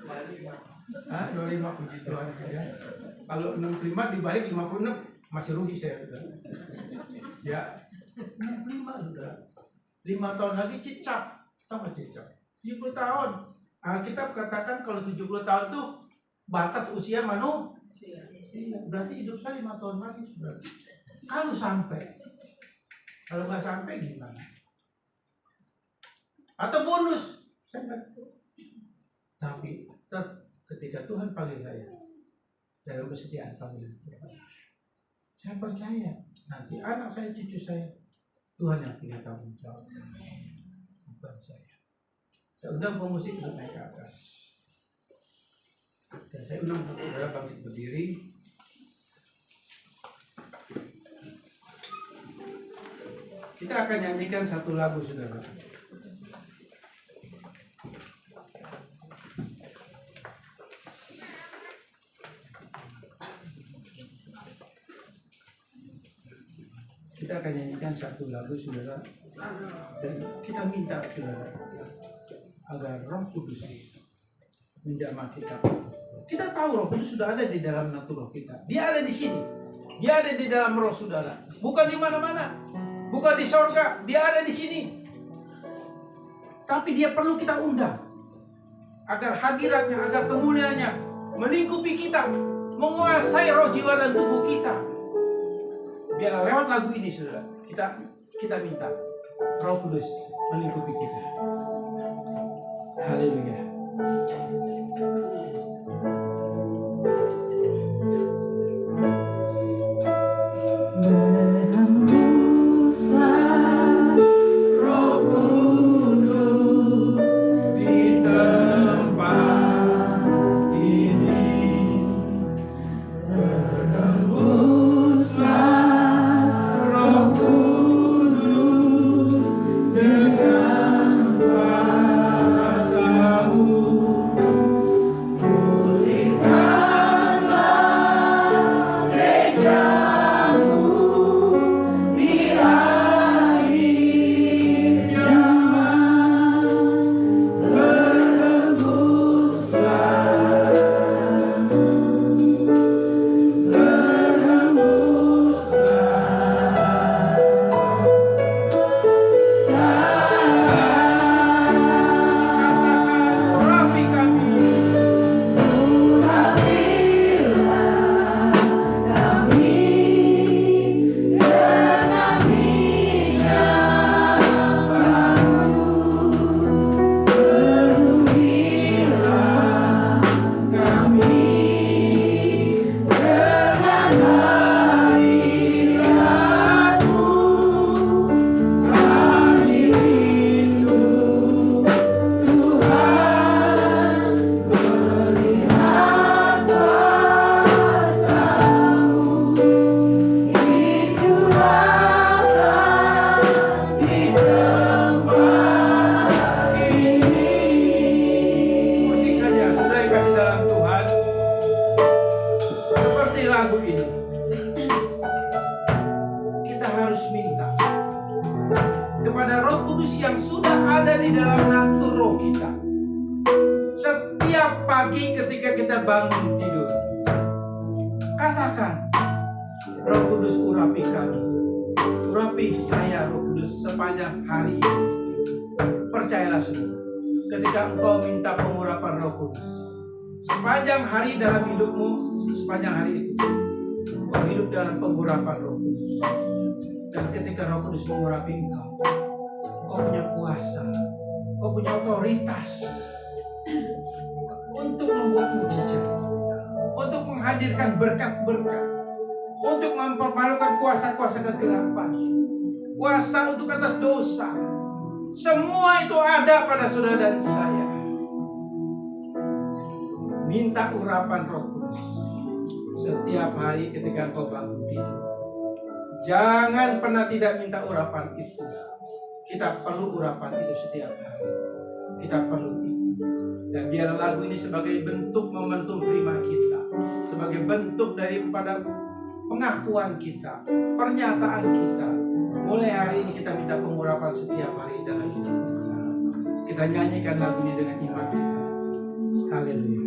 25 puji Tuhan ya. Kalau 65 dibalik 56 masih rugi saya, saudara. Ya, 65 saudara. 5 tahun lagi cicak, sama cicak. 70 tahun. Alkitab katakan kalau 70 tahun tuh batas usia manusia. Berarti hidup saya 5 tahun lagi, saudara. Kalau sampai, kalau nggak sampai gimana? Atau bonus? Saya nggak tahu. Tapi ketika Tuhan panggil saya dalam kesetiaan panggilan Tuhan, saya percaya nanti anak saya, cucu saya, Tuhan yang punya tanggung jawab, bukan saya. Saya undang pemusik untuk naik ke atas. Dan saya undang saudara bangkit berdiri. Kita akan nyanyikan satu lagu, saudara. Kita akan nyanyikan satu lagu, saudara, dan kita minta, saudara, agar Roh Kudus menjamah kita. Kita tahu Roh Kudus sudah ada di dalam natur roh kita. Dia ada di sini. Dia ada di dalam roh saudara. Bukan di mana-mana. Bukan di sorga. Dia ada di sini. Tapi dia perlu kita undang agar hadiratnya, agar kemuliaannya melingkupi kita, menguasai roh, jiwa, dan tubuh kita. Biarlah lewat lagu ini, saudara, kita minta Roh Kudus melingkupi kita. Haleluya. Berhembuslah Roh Kudus di tempat ini. Berhembuslah Roh Kudus dengan kuasa-Mu. Pulihkanlah gereja-Mu di akhir zaman. Berhembuslah, Urapi kami. Musik saja, sudah dikasih dalam Tuhan. Seperti lagu ini, kita harus minta kepada Roh Kudus yang sudah ada di dalam natur roh kita. Setiap pagi ketika kita bangun tidur, katakan, Roh Kudus urapi kami. Urapi saya, Roh Kudus, sepanjang hari ini. Percayalah, saudara, ketika engkau minta pengurapan Roh Kudus, sepanjang hari dalam hidupmu, sepanjang hari itu engkau hidup dalam pengurapan Roh Kudus. Dan ketika Roh Kudus mengurapi engkau punya kuasa, engkau punya otoritas untuk membuat mujizat, untuk menghadirkan berkat-berkat, untuk mempermalukan kuasa-kuasa kegelapan, kuasa untuk atas dosa. Semua itu ada pada saudara dan saya. Minta urapan Roh Kudus setiap hari ketika engkau bangun tidur. Jangan pernah tidak minta urapan itu. Kita perlu urapan itu setiap hari. Kita perlu itu. Dan biar lagu ini sebagai bentuk momentum prima kita, sebagai bentuk daripada pengakuan kita, pernyataan kita. Mulai hari ini kita minta pengurapan setiap hari dalam hidup kita. Kita nyanyikan lagu ini dengan iman kita. Haleluya.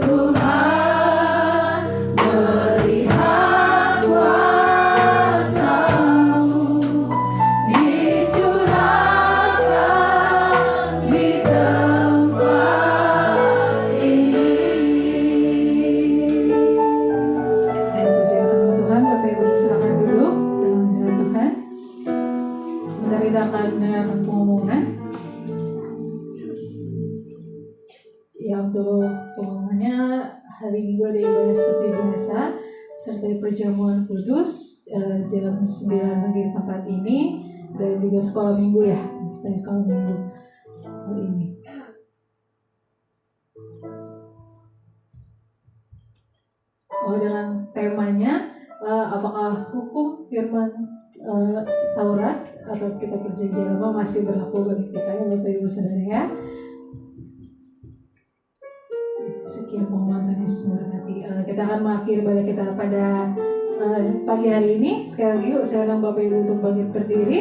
Tuhan beri untuk pengumumannya, hari Minggu ada ibadah seperti biasa, serta perjamuan kudus jam 9 pagi di tempat ini, dan juga sekolah minggu ya, sekolah minggu hari ini. Dengan temanya apakah hukum firman Taurat atau kitab perjanjian lama masih berlaku bagi kita ya Bapak Ibu Saudara ya. Sekian pengumuman Tuhan Yesus memberkati. Kita akan mengakhiri ibadah kita pada pagi hari ini. Sekali lagi yuk saya undang Bapak Ibu untuk bangkit berdiri.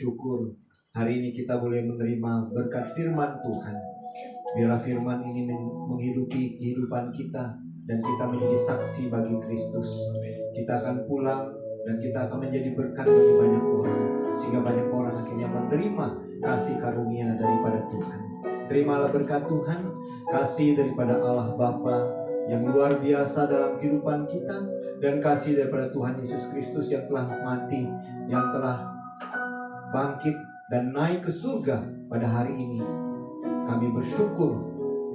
bersyukur hari ini kita boleh menerima berkat firman Tuhan. Biarlah firman ini menghidupi kehidupan kita dan kita menjadi saksi bagi Kristus. Kita akan pulang dan kita akan menjadi berkat bagi banyak orang, sehingga banyak orang akhirnya menerima kasih karunia daripada Tuhan. Terimalah berkat Tuhan, kasih daripada Allah Bapa yang luar biasa dalam kehidupan kita, dan kasih daripada Tuhan Yesus Kristus yang telah mati, yang telah bangkit dan naik ke surga pada hari ini. Kami bersyukur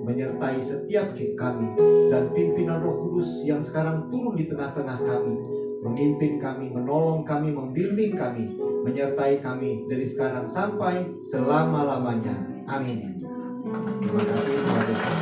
menyertai setiap kami, dan pimpinan Roh Kudus yang sekarang turun di tengah-tengah kami, memimpin kami, menolong kami, membimbing kami, menyertai kami dari sekarang sampai selama-lamanya. Amin. Terima kasih.